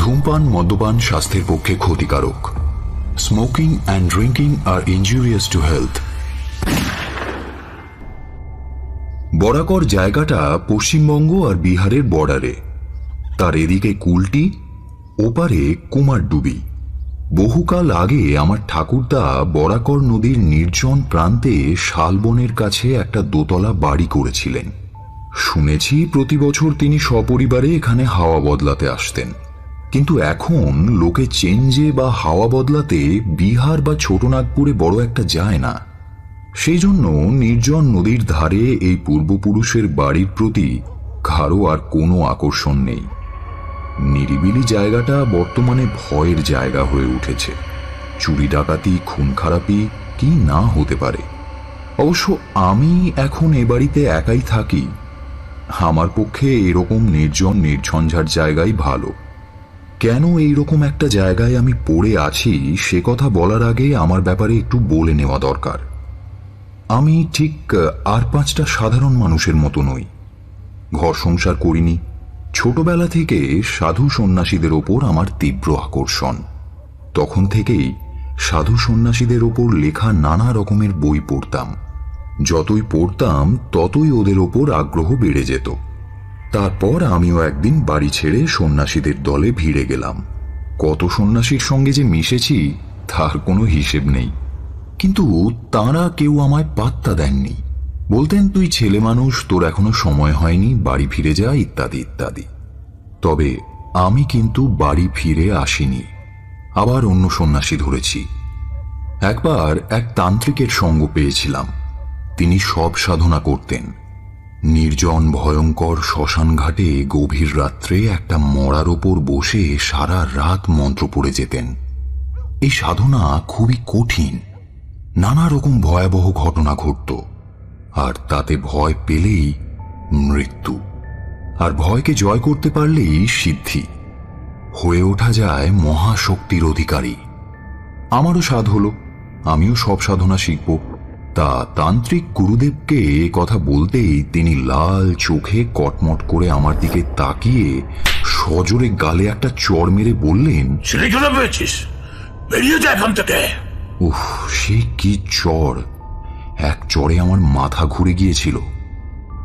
ধূমপান মদ্যপান স্বাস্থ্যের পক্ষে ক্ষতিকারক। Smoking and drinking are injurious to health. Barakar জায়গাটা পশ্চিমবঙ্গ আর বিহারের বর্ডারে। তার এদিকে কুলটি, ওপারে কুমারডুবি। বহুকাল আগে আমার ঠাকুরদা বরাকর নদীর নির্জন প্রান্তে শালবনের কাছে একটা দোতলা বাড়ি করেছিলেন। শুনেছি প্রতি বছর তিনি সপরিবারে এখানে হাওয়া বদলাতে আসতেন। কিন্তু এখন লোকে চেঞ্জে বা হাওয়া বদলাতে বিহার বা ছোটনাগপুরে বড় একটা যায় না। সেই জন্য নির্জন নদীর ধারে এই পূর্বপুরুষের বাড়ির প্রতি কারো আর কোনো আকর্ষণ নেই। নিরিবিলি জায়গাটা বর্তমানে ভয়ের জায়গা হয়ে উঠেছে। চুরি ডাকাতি, খুন খারাপি কি না হতে পারে। অবশ্য আমি এখন এ বাড়িতে একাই থাকি। আমার পক্ষে এরকম নির্জন নির্ঝঞ্ঝাট জায়গায় ভালো। কেন এইরকম একটা জায়গায় আমি পড়ে আছি সে কথা বলার আগে আমার ব্যাপারে একটু বলে নেওয়া দরকার। আমি ঠিক আর 5টা সাধারণ মানুষের মতো নই। ঘর সংসার করিনি। ছোটবেলা থেকে সাধু সন্ন্যাসীদের ওপর আমার তীব্র আকর্ষণ। তখন থেকেই সাধু সন্ন্যাসীদের ওপর লেখা নানা রকমের বই পড়তাম। যতই পড়তাম ততই ওদের ওপর আগ্রহ বেড়ে যেত। তারপর আমিও একদিন বাড়ি ছেড়ে সন্ন্যাসীদের দলে ভিড়ে গেলাম। কত সন্ন্যাসীর সঙ্গে যে মিশেছি তার কোনো হিসেব নেই। কিন্তু তাঁরা কেউ আমায় পাত্তা দেননি। বলতেন, তুই ছেলে মানুষ, তোর এখনো সময় হয়নি, বাড়ি ফিরে যা, ইত্যাদি ইত্যাদি। তবে আমি কিন্তু বাড়ি ফিরে আসিনি। আবার অন্য সন্ন্যাসী ধরেছি। একবার এক তান্ত্রিকের সঙ্গ পেয়েছিলাম। তিনি সব সাধনা করতেন। নির্জন ভয়ঙ্কর শ্মশান ঘাটে গভীর রাত্রে একটা মড়ার ওপর বসে সারা রাত মন্ত্র পড়ে যেতেন। এই সাধনা খুবই কঠিন। নানা রকম ভয়াবহ ঘটনা ঘটত, আর তাতে ভয় পেলেই মৃত্যু, আর ভয়কে জয় করতে পারলেই সিদ্ধি। হয়ে ওঠা যায় মহাশক্তির অধিকারী। আমারও সাধ হলো, আমিও সব সাধনা শিখব। তা তান্ত্রিক গুরুদেবকে এ কথা বলতেই তিনি লাল চোখে কটমট করে আমার দিকে তাকিয়ে সজোরে গালে একটা চড় মেরে বললেন, উফ, সে কি চড়! এক চড়ে আমার মাথা ঘুরে গিয়েছিল।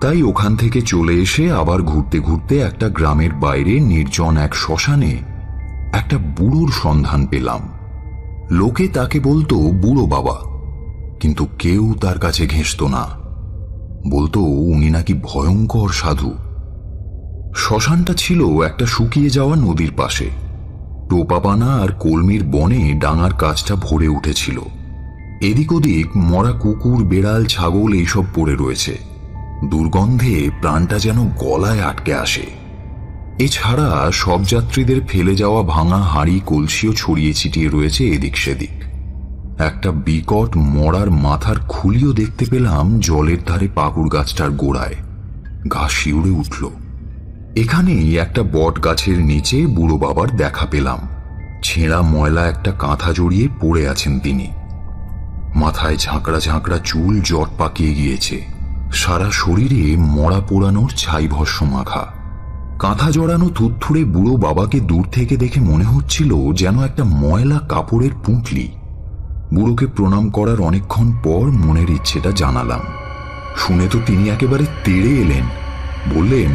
তাই ওখান থেকে চলে এসে আবার ঘুরতে ঘুরতে একটা গ্রামের বাইরে নির্জন এক শ্মশানে একটা বুড়োর সন্ধান পেলাম। লোকে তাকে বলতো বুড়ো বাবা, কিন্তু কেউ তার কাছে ঘেঁষত না। বলতো উনি নাকি ভয়ঙ্কর সাধু। শ্মশানটা ছিল একটা শুকিয়ে যাওয়া নদীর পাশে। টোপাপানা আর কলমির বনে ডাঙার কাছটা ভরে উঠেছিল। এদিক ওদিক মরা কুকুর, বেড়াল, ছাগল এইসব পড়ে রয়েছে। দুর্গন্ধে প্রাণটা যেন গলায় আটকে আসে। এছাড়া সব যাত্রীদের ফেলে যাওয়া ভাঙা হাঁড়ি কলসিও ছড়িয়ে ছিটিয়ে রয়েছে এদিক সেদিক। একটা বিকট মরার মাথার খুলিও দেখতে পেলাম জলের ধারে পাকুড় গাছটার গোড়ায়। গা শিউরে উঠল। এখানেই একটা বট গাছের নিচে বুড়ো বাবার দেখা পেলাম। ছেঁড়া ময়লা একটা কাঁথা জড়িয়ে পড়ে আছেন তিনি। মাথায় ঝাঁকড়া ঝাঁকড়া চুল জট পাকিয়ে গিয়েছে। সারা শরীরে মরা পোড়ানোর ছাই ভস্ম মাখা। কাঁথা জড়ানো থুতথুড়ে বুড়ো বাবাকে দূর থেকে দেখে মনে হচ্ছিল যেন একটা ময়লা কাপড়ের পুঁটলি। বুড়োকে প্রণাম করার অনেকক্ষণ পর মনের ইচ্ছেটা জানালাম। শুনে তো তিনি একেবারে তেড়ে এলেন। বললেন,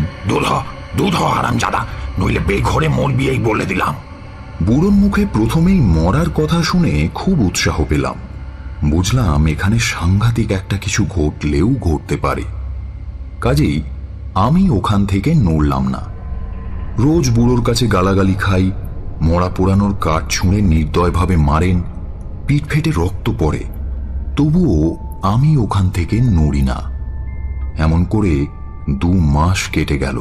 দুধ হারামজাদা, নইলে বেঘরে মরবি, এই বলে দিলাম। বুড়োর মুখে প্রথমেই মরার কথা শুনে খুব উৎসাহ পেলাম। বুঝলাম এখানে সাংঘাতিক একটা কিছু ঘটলেও ঘটতে পারে। কাজেই আমি ওখান থেকে নড়লাম না। রোজ বুড়োর কাছে গালাগালি খাই। মরা পোড়ানোর কাঠ ছুঁড়ে নির্দয়ভাবে মারেন, পিঠ ফেটে রক্ত পড়ে। তবুও আমি ওখান থেকে নড়ি না। এমন করে 2 মাস কেটে গেল।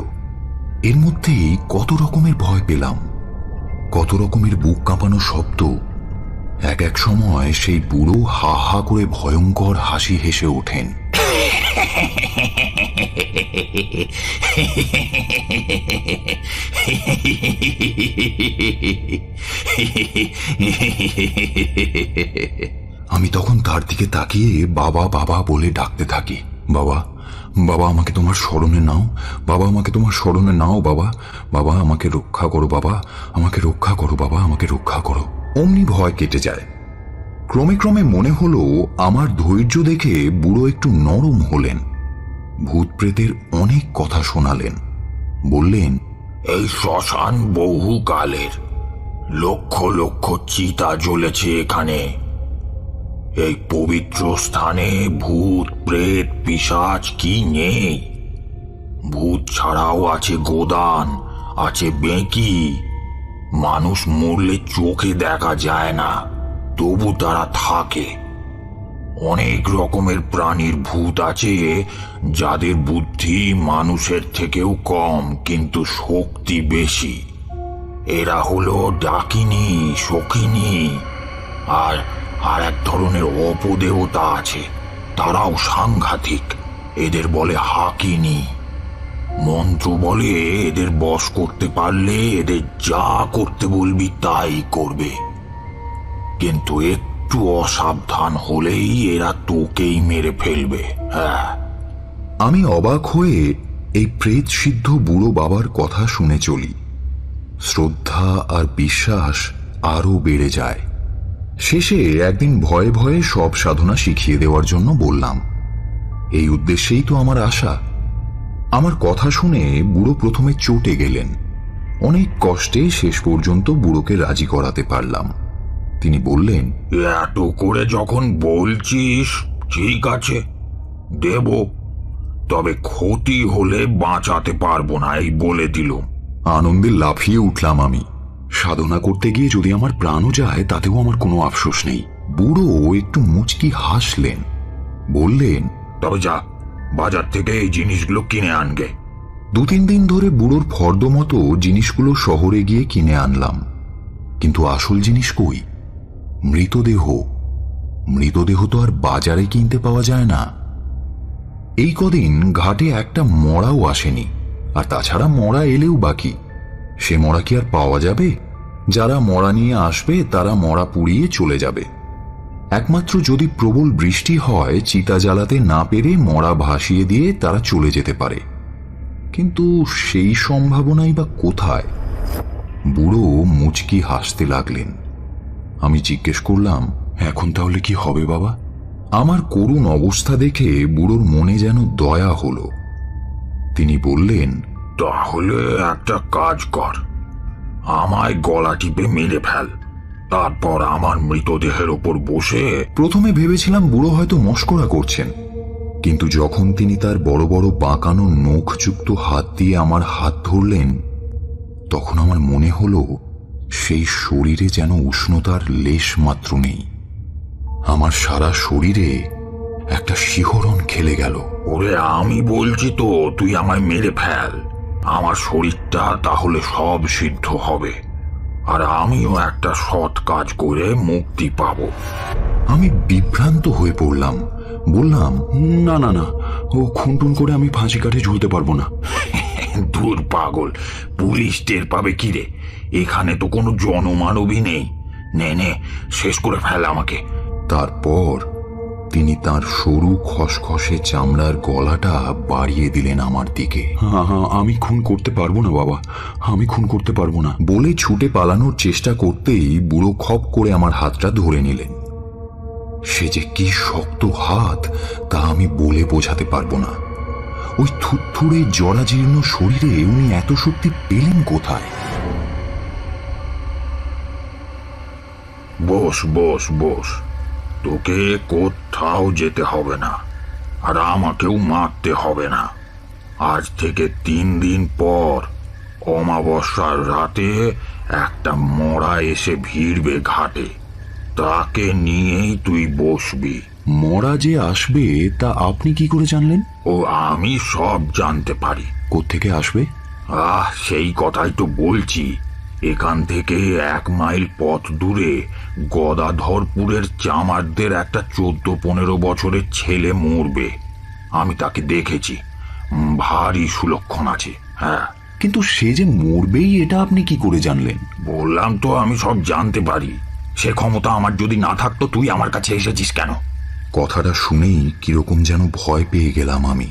এর মধ্যেই কত রকমের ভয় পেলাম, কত রকমের বুক কাঁপানো শব্দ। এক সময় সেই বুড়ো হা হা করে ভয়ঙ্কর হাসি হেসে ওঠেন। আমি তখন তার দিকে তাকিয়ে বাবা বাবা বলে ডাকতে থাকি। বাবা, বাবা আমাকে তোমার স্মরণে নাও, বাবা আমাকে তোমার স্মরণে নাও, বাবা, বাবা আমাকে রক্ষা করো, বাবা আমাকে রক্ষা করো, বাবা আমাকে রক্ষা করো। অমনি ভয় কেটে যায়। ক্রমে ক্রমে মনে হলো আমার ধৈর্য দেখে বুড়ো একটু নরম হলেন। ভূত প্রেতের অনেক কথা শোনালেন। বললেন, এই শ্মশান বহুকালের, লক্ষ লক্ষ চিতা জ্বলেছে এখানে। এই পবিত্র স্থানে ভূত প্রেত পিশাচ কি নেই? ভূত ছাড়াও আছে গোদান, আছে বেঁকি। মানুষ মরলে চোখে দেখা যায় না, তবু তারা থাকে। অনেক রকমের প্রাণীর ভূত আছে যাদের বুদ্ধি মানুষের থেকেও কম, কিন্তু শক্তি বেশি। এরা হলো ডাকিনী, সখিনী, আর আর এক ধরনের অপদেবতা আছে, তারাও সাংঘাতিক। এদের বলে হাকিনী। মন্ত্র বলে এদের বশ করতে পারলে এদের যা করতে বলবি তাই করবে, কিন্তু একটু অসাবধান হলেই এরা তোকেই মেরে ফেলবে। হ্যাঁ। আমি অবাক হয়ে এই প্রেত সিদ্ধ বুড়ো বাবার কথা শুনে চলি। শ্রদ্ধা আর বিশ্বাস আরো বেড়ে যায়। শেষে একদিন ভয়ে ভয়ে সব সাধনা শিখিয়ে দেওয়ার জন্য বললাম। এই উদ্দেশ্যেই তো আমার আশা। আমার কথা শুনে বুড়ো প্রথমে চটে গেলেন। অনেক কষ্টে শেষ পর্যন্ত বুড়োকে রাজি করাতে পারলাম। তিনি বললেন, এত করে যখন বলছিস, ঠিক আছে, দেব, তবে ক্ষতি হলে বাঁচাতে পারবো না, এই বলে দিলুম। আনন্দে লাফিয়ে উঠলাম আমি। সাধনা করতে গিয়ে যদি আমার প্রাণও যায় তাতেও আমার কোনো আফসোস নেই। বুড়ো একটু মুচকি হাসলেন, বললেন, তবে যা, বাজার থেকে এই জিনিসগুলো কিনে আনগে। 2-3 দিন ধরে বুড়োর ফর্দ মতো জিনিসগুলো শহরে গিয়ে কিনে আনলাম, কিন্তু আসল জিনিস কই? মৃতদেহ। মৃতদেহ তো আর বাজারে কিনতে পাওয়া যায় না। এই কদিন ঘাটে একটা মড়াও আসেনি, আর তাছাড়া মড়া এলেও বাকি। সে মড়া কি আর পাওয়া যাবে? যারা মড়া নিয়ে আসবে তারা মড়া পুড়িয়ে চলে যাবে। একমাত্র যদি প্রবল বৃষ্টি হয়, চিতা জ্বালাতে না পেরে মড়া ভাসিয়ে দিয়ে তারা চলে যেতে পারে, কিন্তু সেই সম্ভাবনাই বা কোথায়? বুড়ো মুচকি হাসতে লাগলেন। আমি জিজ্ঞেস করলাম, এখন তাহলে কি হবে বাবা? আমার করুণ অবস্থা দেখে বুড়োর মনে যেন দয়া হলো। তিনি বললেন, তাহলে একটা কাজ কর, আমায় গলা টিপে মেরে ফেল, তারপর আমার মৃতদেহের ওপর বসে। প্রথমে ভেবেছিলাম বুড়ো হয়তো মশকরা করছেন, কিন্তু যখন তিনি তার বড় বড় বাঁকানো নখযুক্ত হাত দিয়ে আমার হাত ধরলেন, তখন আমার মনে হলো সেই শরীরে যেন উষ্ণতার লেশ মাত্র নেই। আমার সারা শরীরে একটা শিহরণ খেলে গেল। ওরে, আমি বলছি তো, তুই আমায় মেরে ফেল, আমার শরীরটা তাহলে সব সিদ্ধ হবে, আর আমিও একটা সৎ কাজ করে মুক্তি পাব। আমি বিভ্রান্ত হয়ে পড়লাম। বললাম, না না না, ও খুনটুন করে আমি ফাঁসি কাঠে ঝুলতে পারবো না। দূর পাগল, পুলিশ টের পাবে কি রে? এখানে তো কোনো জনমানবই নেই। নে নে, শেষ করে ফেল আমাকে। তারপর তিনি তার সরু খসখসে চামড়ার গলাটা বাড়িয়ে দিলেন আমার দিকে। আমি খুন করতে পারবো না বাবা, আমি খুন করতে পারবো না বলে ছুটে পালানোর চেষ্টা করতেই বুড়ো খপ করে আমার হাতটা ধরে নিলেন। সে যে কি শক্ত হাত তা আমি বলে বোঝাতে পারবো না। ওই থুরথুরে জরাজীর্ণ শরীরে উনি এত শক্তি পেলেন কোথায়? বস বস বস, তোকে কোথাও যেতে হবে না, আর আমাকেও মারতে হবে না। আজ থেকে 3 দিন পর অমাবস্যার রাতে একটা মরা এসে ভিড়বে ঘাটে, তাকে নিয়েই তুই বসবি। মরা যে আসবে তা আপনি কি করে জানলেন? ও, আমি সব জানতে পারি। কোত্থেকে আসবে? সেই কথাই তো বলছি। এখান থেকে 1 মাইল পথ দূরে গদাধরপুরের চামারদের একটা 14-15 বছরের ছেলে মরবে। আমি তাকে দেখেছি, ভারী সুলক্ষণ আছে। হ্যাঁ, কিন্তু সে যে মরবেই এটা আপনি কি করে জানলেন? বললাম তো, আমি সব জানতে পারি। সে ক্ষমতা আমার যদি না থাকতো তুই আমার কাছে এসেছিস কেন? কথাটা শুনেই কিরকম যেন ভয় পেয়ে গেলাম আমি।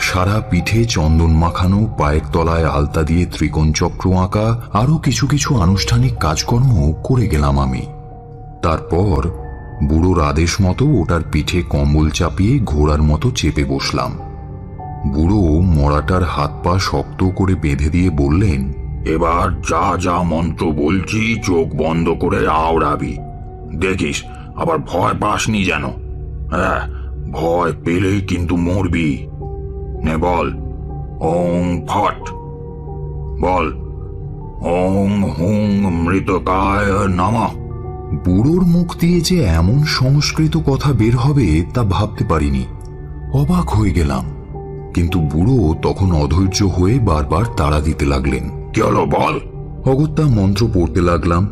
সারা পিঠে চন্দন মাখানো, পায়ের তলায় আলতা দিয়ে ত্রিকোণ চক্র আঁকা, আরো কিছু কিছু আনুষ্ঠানিক কাজকর্ম করে গেলাম আমি। তারপর বুড়োর আদেশ মতো ওটার পিঠে কম্বল চাপিয়ে ঘোড়ার মতো চেপে বসলাম। বুড়ো মরাটার হাত পা শক্ত করে বেঁধে দিয়ে বললেন, এবার যা যা মন্ত্র বলছি চোখ বন্ধ করে আওড়াবি। দেখিস আবার ভয় পাসনি যেন। হ্যাঁ, ভয় পেলেই কিন্তু মরবি। নে বল, ওং ফট। বল, ওং হুং মৃতকায় নমঃ। বুড়োর মুখ দিয়ে যে এমন সংস্কৃত কথা বের হবে তা ভাবতে পারিনি। অবাক হয়ে গেলাম। কিন্তু বুড়ো তখন অধৈর্য হয়ে বারবার তাড়া দিতে লাগলেন। কি হলো বল? অগত্যা মন্ত্র পড়তে লাগলাম।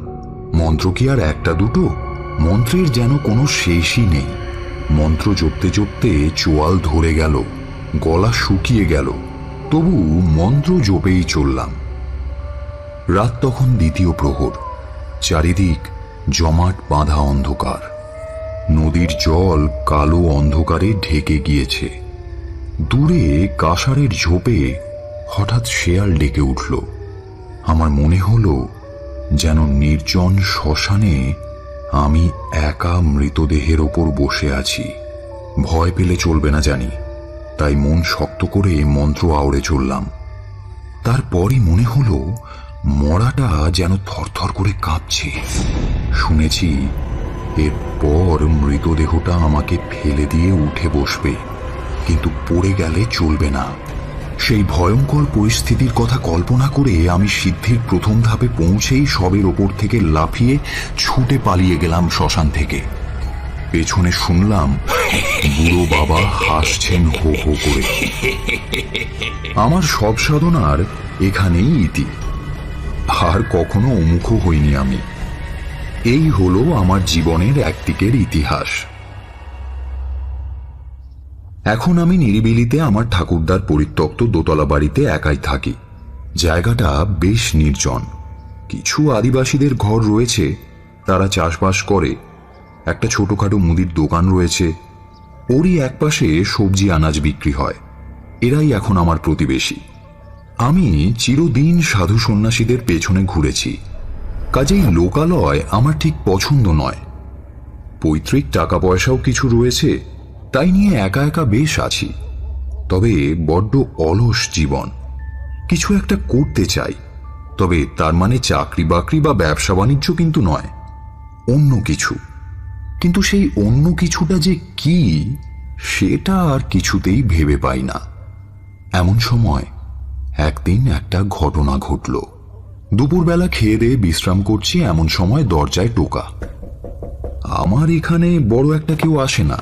মন্ত্র কি আর একটা দুটো? মন্ত্রের যেন কোনো শেষই নেই। মন্ত্র জপতে জপতে চোয়াল ধরে গেল, গলা শুকিয়ে গেল, তবু মন্ত্র জপেই চললাম। রাত তখন দ্বিতীয় প্রহর। চারিদিক জমাট বাঁধা অন্ধকার। নদীর জল কালো অন্ধকারে ঢেকে গিয়েছে। দূরে কাঁসারের ঝোপে হঠাৎ শেয়াল ডেকে উঠল। আমার মনে হলো যেন নির্জন শ্মশানে আমি একা মৃতদেহের ওপর বসে আছি। ভয় পেলে চলবে না জানি, তাই মন শক্ত করে মন্ত্র আওড়ে চললাম। তারপরই মনে হলো মরাটা যেন থরথর করে কাঁপছে। শুনেছি এরপর মৃতদেহটা আমাকে ফেলে দিয়ে উঠে বসবে, কিন্তু পড়ে গেলে চলবে না। সেই ভয়ঙ্কর পরিস্থিতির কথা কল্পনা করে আমি সিদ্ধির প্রথম ধাপে পৌঁছেই শবের ওপর থেকে লাফিয়ে ছুটে পালিয়ে গেলাম শ্মশান থেকে। পেছনে শুনলাম বুড়ো বাবা হাসছেন হো হো করে। আমার সব সাধনার এখানেই ইতি। আর কখনো অমুখ হইনি আমি। এই হলো আমার জীবনের একদিকের ইতিহাস। এখন আমি নিরিবিলিতে আমার ঠাকুরদার পরিত্যক্ত দোতলা বাড়িতে একাই থাকি। জায়গাটা বেশ নির্জন। কিছু আদিবাসীদের ঘর রয়েছে, তারা চাষবাস করে। একটা ছোটখাটো মুদির দোকান রয়েছে, ওরই একপাশে সবজি আনাজ বিক্রি হয়। এরাই এখন আমার প্রতিবেশী। আমি চিরদিন সাধু সন্ন্যাসীদের পেছনে ঘুরেছি, কাজেই লোকালয় আমার ঠিক পছন্দ নয়। পৈতৃক টাকা পয়সাও কিছু রয়েছে, তাই নিয়ে একা একা বেশ আছি। তবে বড্ড অলস জীবন। কিছু একটা করতে চাই, তবে তার মানে চাকরি বাকরি বা ব্যবসা বাণিজ্য কিন্তু নয়, অন্য কিছু। কিন্তু সেই অন্য কিছুটা যে কি, সেটা আর কিছুতেই ভেবে পাই না। এমন সময় একদিন একটা ঘটনা ঘটল। দুপুরবেলা খেয়ে দিয়ে বিশ্রাম করছি, এমন সময় দরজায় টোকা। আমার এখানে বড় একটা কেউ আসে না,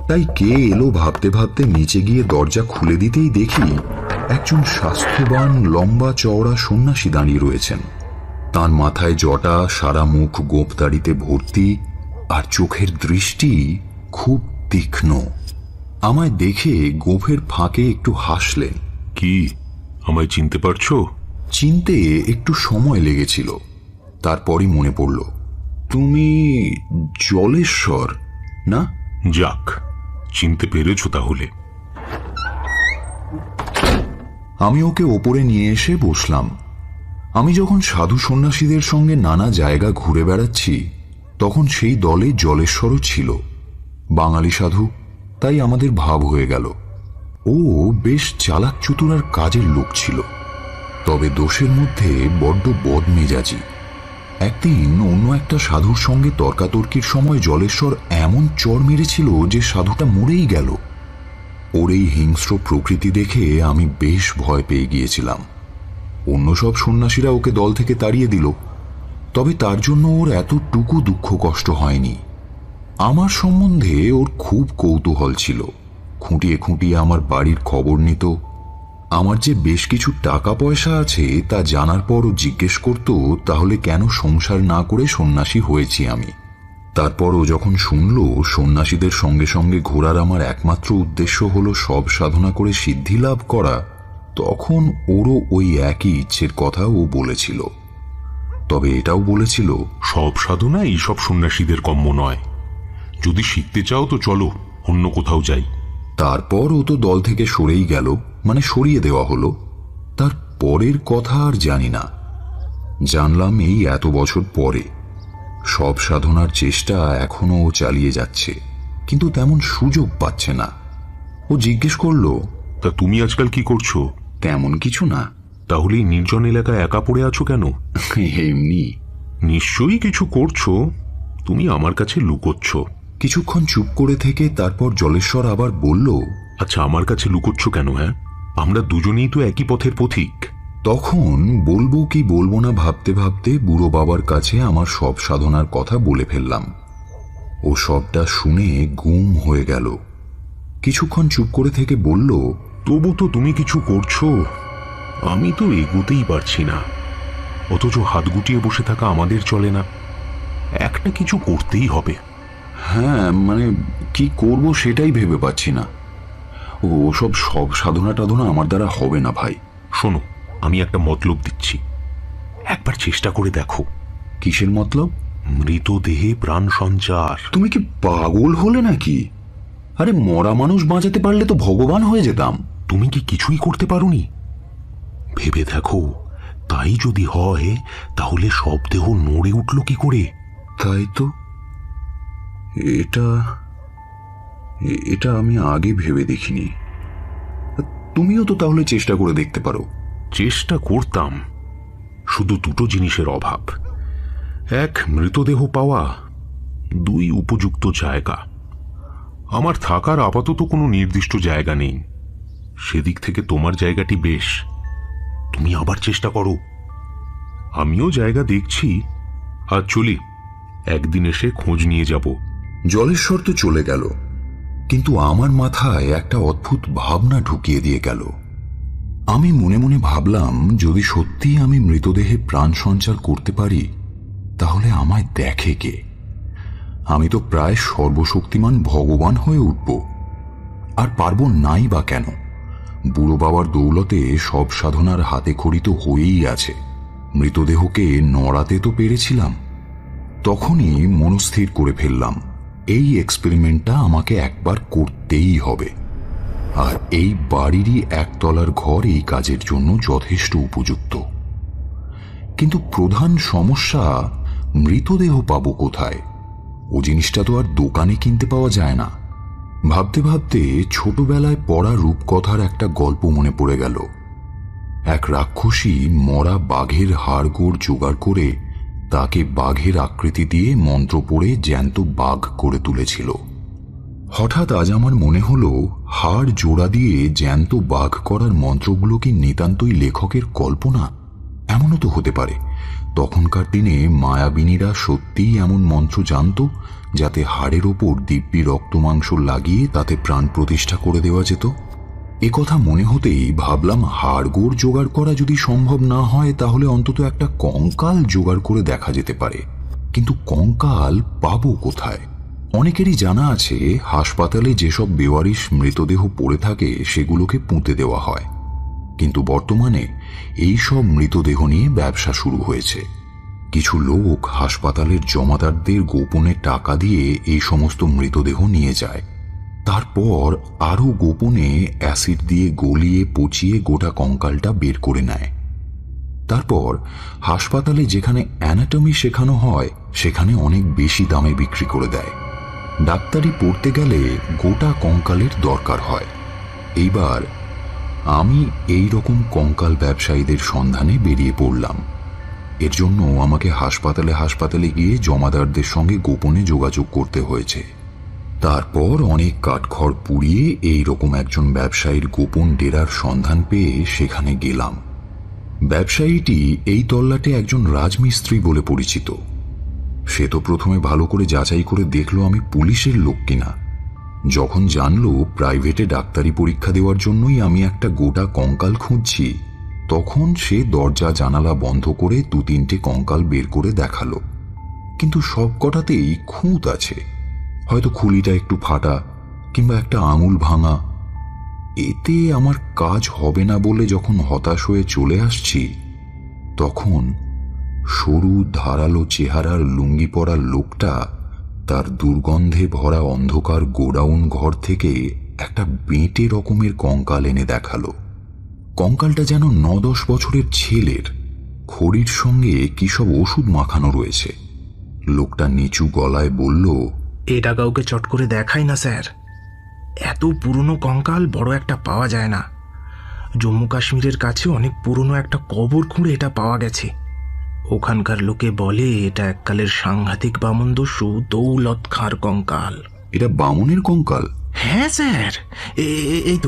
তাই কে এলো ভাবতে ভাবতে নিচে গিয়ে দরজা খুলে দিতেই দেখি একজন স্বাস্থ্যবান লম্বা চওড়া সন্ন্যাসী দাঁড়িয়ে রয়েছেন। তার মাথায় জটা, সারা মুখ গোঁফদাড়িতে ভর্তি, আর চোখের দৃষ্টি খুব তীক্ষ্ণ। আমায় দেখে গোঁফের ফাঁকে একটু হাসলেন। কি, আমায় চিনতে পারছো? চিনতে একটু সময় লেগেছিল, তারপরই মনে পড়ল, তুমি জলেশ্বর না? যাক, চিনতে পেরেছো তাহলে। আমি ওকে ওপরে নিয়ে এসে বসলাম। আমি যখন সাধু সন্ন্যাসীদের সঙ্গে নানা জায়গা ঘুরে বেড়াচ্ছি, তখন সেই দলে জলেশ্বরও ছিল। বাঙালি সাধু, তাই আমাদের ভাব হয়ে গেল। ও বেশ চালাক চতুর আর কাজের লোক ছিল, তবে দোষের মধ্যে বড্ড বদমেজাজি। একদিন অন্য একটা সাধুর সঙ্গে তর্কাতর্কির সময় জলেশ্বর এমন চড় মেরেছিল যে সাধুটা মরেই গেল। ওর এই হিংস্র প্রকৃতি দেখে আমি বেশ ভয় পেয়ে গিয়েছিলাম। অন্য সব সন্ন্যাসীরা ওকে দল থেকে তাড়িয়ে দিল, তবে তার জন্য ওর এতটুকু দুঃখ কষ্ট হয়নি। আমার সম্বন্ধে ওর খুব কৌতূহল ছিল। খুঁটিয়ে খুঁটিয়ে আমার বাড়ির খবর নিত। আমার যে বেশ কিছু টাকা পয়সা আছে তা জানার পরও জিজ্ঞেস করত তাহলে কেন সংসার না করে সন্ন্যাসী হয়েছি আমি। তারপর ও যখন শুনল সন্ন্যাসীদের সঙ্গে সঙ্গে ঘোরার আমার একমাত্র উদ্দেশ্য হলো সব সাধনা করে সিদ্ধি লাভ করা, তখন ওরও ওই একই ইচ্ছের কথা ও বলেছিল। তবে এটাও বলেছিল, সব সাধনা এইসব সন্ন্যাসীদের কম্য নয়। যদি শিখতে চাও তো চলো, অন্য কোথাও যাই। তারপর ও তো দল থেকে সরেই গেল, মানে সরিয়ে দেওয়া হলো। তার পরের কথা আর জানি না। জানলাম এই এত বছর পরে। সব সাধনার চেষ্টা এখনো ও চালিয়ে যাচ্ছে, কিন্তু তেমন সুযোগ পাচ্ছে না। ও জিজ্ঞেস করলো, তা তুমি আজকাল কি করছো? তেমন কিছু না। তাহলে এই নির্জন এলাকায় একা পড়ে আছো কেন? এমনি। নিশ্চয়ই কিছু করছো, তুমি আমার কাছে লুকোচ্ছ। কিছুক্ষণ চুপ করে থেকে তারপর জলেশ্বর আবার বলল, আচ্ছা, আমার কাছে লুকোচ্ছ কেন? হ্যাঁ, আমরা দুজনেই তো একই পথের পথিক। তখন বলবো কি বলবো না ভাবতে ভাবতে বুড়ো বাবার কাছে আমার সব সাধনার কথা বলে ফেললাম। ও সবটা শুনে গুম হয়ে গেল। কিছুক্ষণ চুপ করে থেকে বলল, তবু তো তুমি কিছু করছো, আমি তো এগোতেই পারছি না। অথচ হাত গুটিয়ে বসে থাকা আমাদের চলে না, একটা কিছু করতেই হবে। হ্যাঁ, মানে কি করব সেটাই ভেবে পাচ্ছি না। সব সাধনা টাধনা আমার দ্বারা হবে না ভাই। শোনো, আমি একটা মতলব দিচ্ছি, একবার চেষ্টা করে দেখো। কিসের মতলব? মৃতদেহে প্রাণ সঞ্চার। তুমি কি পাগল হলে নাকি? আরে মরা মানুষ বাঁচাতে পারলে তো ভগবান হয়ে যেতাম। তুমি কি কিছুই করতে পারোনি? ভেবে দেখো, তাই যদি হয় তাহলে সব দেহ নড়ে উঠল কি করে? তাই তো, এটা আমি আগে ভেবে দেখিনি। তুমিও তো তাহলে চেষ্টা করে দেখতে পারো। চেষ্টা করতাম, শুধু দুটো জিনিসের অভাব। এক, মৃতদেহ পাওয়া। দুই, উপযুক্ত জায়গা। আমার থাকার আপাতত কোনো নির্দিষ্ট জায়গা নেই, সেদিক থেকে তোমার জায়গাটি বেশ। তুমি আবার চেষ্টা করো। আমিও জায়গা দেখছি। আর চলি, একদিন এসে খোঁজ নিয়ে যাব। জলেশ্বর তো চলে গেল, কিন্তু আমার মাথায় একটা অদ্ভুত ভাবনা ঢুকিয়ে দিয়ে গেল। আমি মনে মনে ভাবলাম, যদি সত্যি আমি মৃতদেহে প্রাণ সঞ্চার করতে পারি তাহলে আমায় দেখে কে? আমি তো প্রায় সর্বশক্তিমান ভগবান হয়ে উঠব। আর পারবো নাই বা কেন? বুড়ো বাবার দৌলতে সব সাধনার হাতে খড়ি তো হয়েই আছে। মৃতদেহকে নড়াতে তো পেরেছিলাম। তখনই মনস্থির করে ফেললাম, এই এক্সপেরিমেন্টটা আমাকে একবার করতেই হবে। আর এই বাড়িরই একতলার ঘর এই কাজের জন্য যথেষ্ট উপযুক্ত। কিন্তু প্রধান সমস্যা, মৃতদেহ পাবো কোথায়? ও জিনিসটা তো আর দোকানে কিনতে পাওয়া যায় না। ভাবতে ভাবতে ছোটবেলায় পড়া রূপকথার একটা গল্প মনে পড়ে গেল। এক রাক্ষসী মরা বাঘের হাড়গোড় জোগাড় করে তাকে বাঘের আকৃতি দিয়ে মন্ত্র পড়ে জ্যান্ত বাঘ করে তুলেছিল। হঠাৎ আজ আমার মনে হলো, হাড় জোড়া দিয়ে জ্যান্ত বাঘ করার মন্ত্রগুলো কি নিতান্তই লেখকের কল্পনা? এমনও তো হতে পারে তখনকার দিনে মায়াবিনীরা সত্যিই এমন মন্ত্র জানত, যাতে হাড়ের ওপর দিব্যি রক্তমাংস লাগিয়ে তাতে প্রাণ প্রতিষ্ঠা করে দেওয়া যেত। একথা মনে হতেই ভাবলাম, হাড়গোড় জোগাড় করা যদি সম্ভব না হয় তাহলে অন্তত একটা কঙ্কাল জোগাড় করে দেখা যেতে পারে। কিন্তু কঙ্কাল পাবো কোথায়? অনেকেরই জানা আছে, হাসপাতালে যেসব বেওয়ারিশ মৃতদেহ পড়ে থাকে সেগুলোকে পুঁতে দেওয়া হয়। কিন্তু বর্তমানে এই সব মৃতদেহ নিয়ে ব্যবসা শুরু হয়েছে। কিছু লোক হাসপাতালের জমাদারদের গোপনে টাকা দিয়ে এই সমস্ত মৃতদেহ নিয়ে যায়। তারপর আরো গোপনে অ্যাসিড দিয়ে গলিয়ে পচিয়ে গোটা কঙ্কালটা বের করে নেয়। তারপর হাসপাতালে যেখানে অ্যানাটমি শেখানো হয় সেখানে অনেক বেশি দামে বিক্রি করে দেয়। ডাক্তারি পড়তে গেলে গোটা কঙ্কালের দরকার হয়। এইবার আমি এই রকম কঙ্কাল ব্যবসায়ীদের সন্ধানে বেরিয়ে পড়লাম। এর জন্য আমাকে হাসপাতালে গিয়ে জমাদারদের সঙ্গে গোপনে যোগাযোগ করতে হয়েছে। তারপর অনেক কাঠখড় পুড়িয়ে এই রকম একজন ব্যবসায়ীর গোপন ডেরার সন্ধান পেয়ে সেখানে গেলাম। ব্যবসায়ীটি এই তল্লাটে একজন রাজমিস্ত্রি বলে পরিচিত। সে তো প্রথমে ভালো করে যাচাই করে দেখলো আমি পুলিশের লোক কিনা। যখন জানলো প্রাইভেটে ডাক্তারি পরীক্ষা দেওয়ার জন্যই আমি একটা গোটা কঙ্কাল খুঁজছি, তখন সে দরজা জানালা বন্ধ করে 2-3টে কঙ্কাল বের করে দেখালো। কিন্তু সব কটাতেই খুঁত আছে, হয়তো খুলিটা একটু ফাটা কিংবা একটা আঙুল ভাঙা। এতে আমার কাজ হবে না বলে যখন হতাশ হয়ে চলে আসছি, তখন সরু ধারালো চেহারার লুঙ্গি পরা লোকটা তার দুর্গন্ধে ভরা অন্ধকার গোডাউন ঘর থেকে একটা বেঁটে রকমের কঙ্কাল এনে দেখালো। কঙ্কালটা যেন 9-10 বছরের ছেলের। খড়ির সঙ্গে কি সব ওষুধ মাখানো রয়েছে। লোকটা নিচু গলায় বলল, এটা কাউকে চট করে দেখায় না স্যার। এত পুরনো কঙ্কাল বড় একটা পাওয়া যায় না। জম্মু কাশ্মীরের কাছে অনেক পুরনো একটা কবর খুঁড়ে এটা পাওয়া গেছে। ওখানকার লোকে বলে এটা এককালের সাংঘাতিক বামনদস্যু দৌলত খাঁর কঙ্কাল। এটা বামনের কঙ্কাল? হ্যাঁ স্যার, এই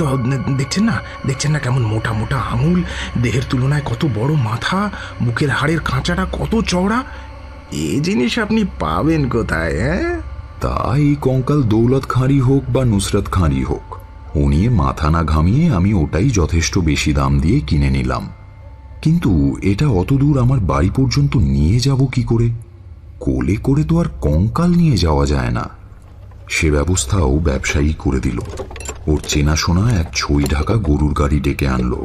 তো দেখছেন না কেমন মোটা মোটা আঙুল, দেহের তুলনায় কত বড় মাথা, বুকের হাড়ের খাঁচাটা কত চওড়া। এই জিনিস আপনি পাবেন কোথায়? তা এই কঙ্কাল দৌলত খাঁরই হোক বা নুসরত খাঁরই হোক, ও নিয়ে মাথা না ঘামিয়ে আমি ওটাই যথেষ্ট বেশি দাম দিয়ে কিনে নিলাম। কিন্তু এটা অত দূর আমার বাড়ি পর্যন্ত নিয়ে যাব কি করে? কোলে করে তো আর কঙ্কাল নিয়ে যাওয়া যায় না। সে ব্যবস্থাও ব্যবসায়ী করে দিল। ওর চেনাশোনা এক ছই ঢাকা গরুর গাড়ি ডেকে আনলো।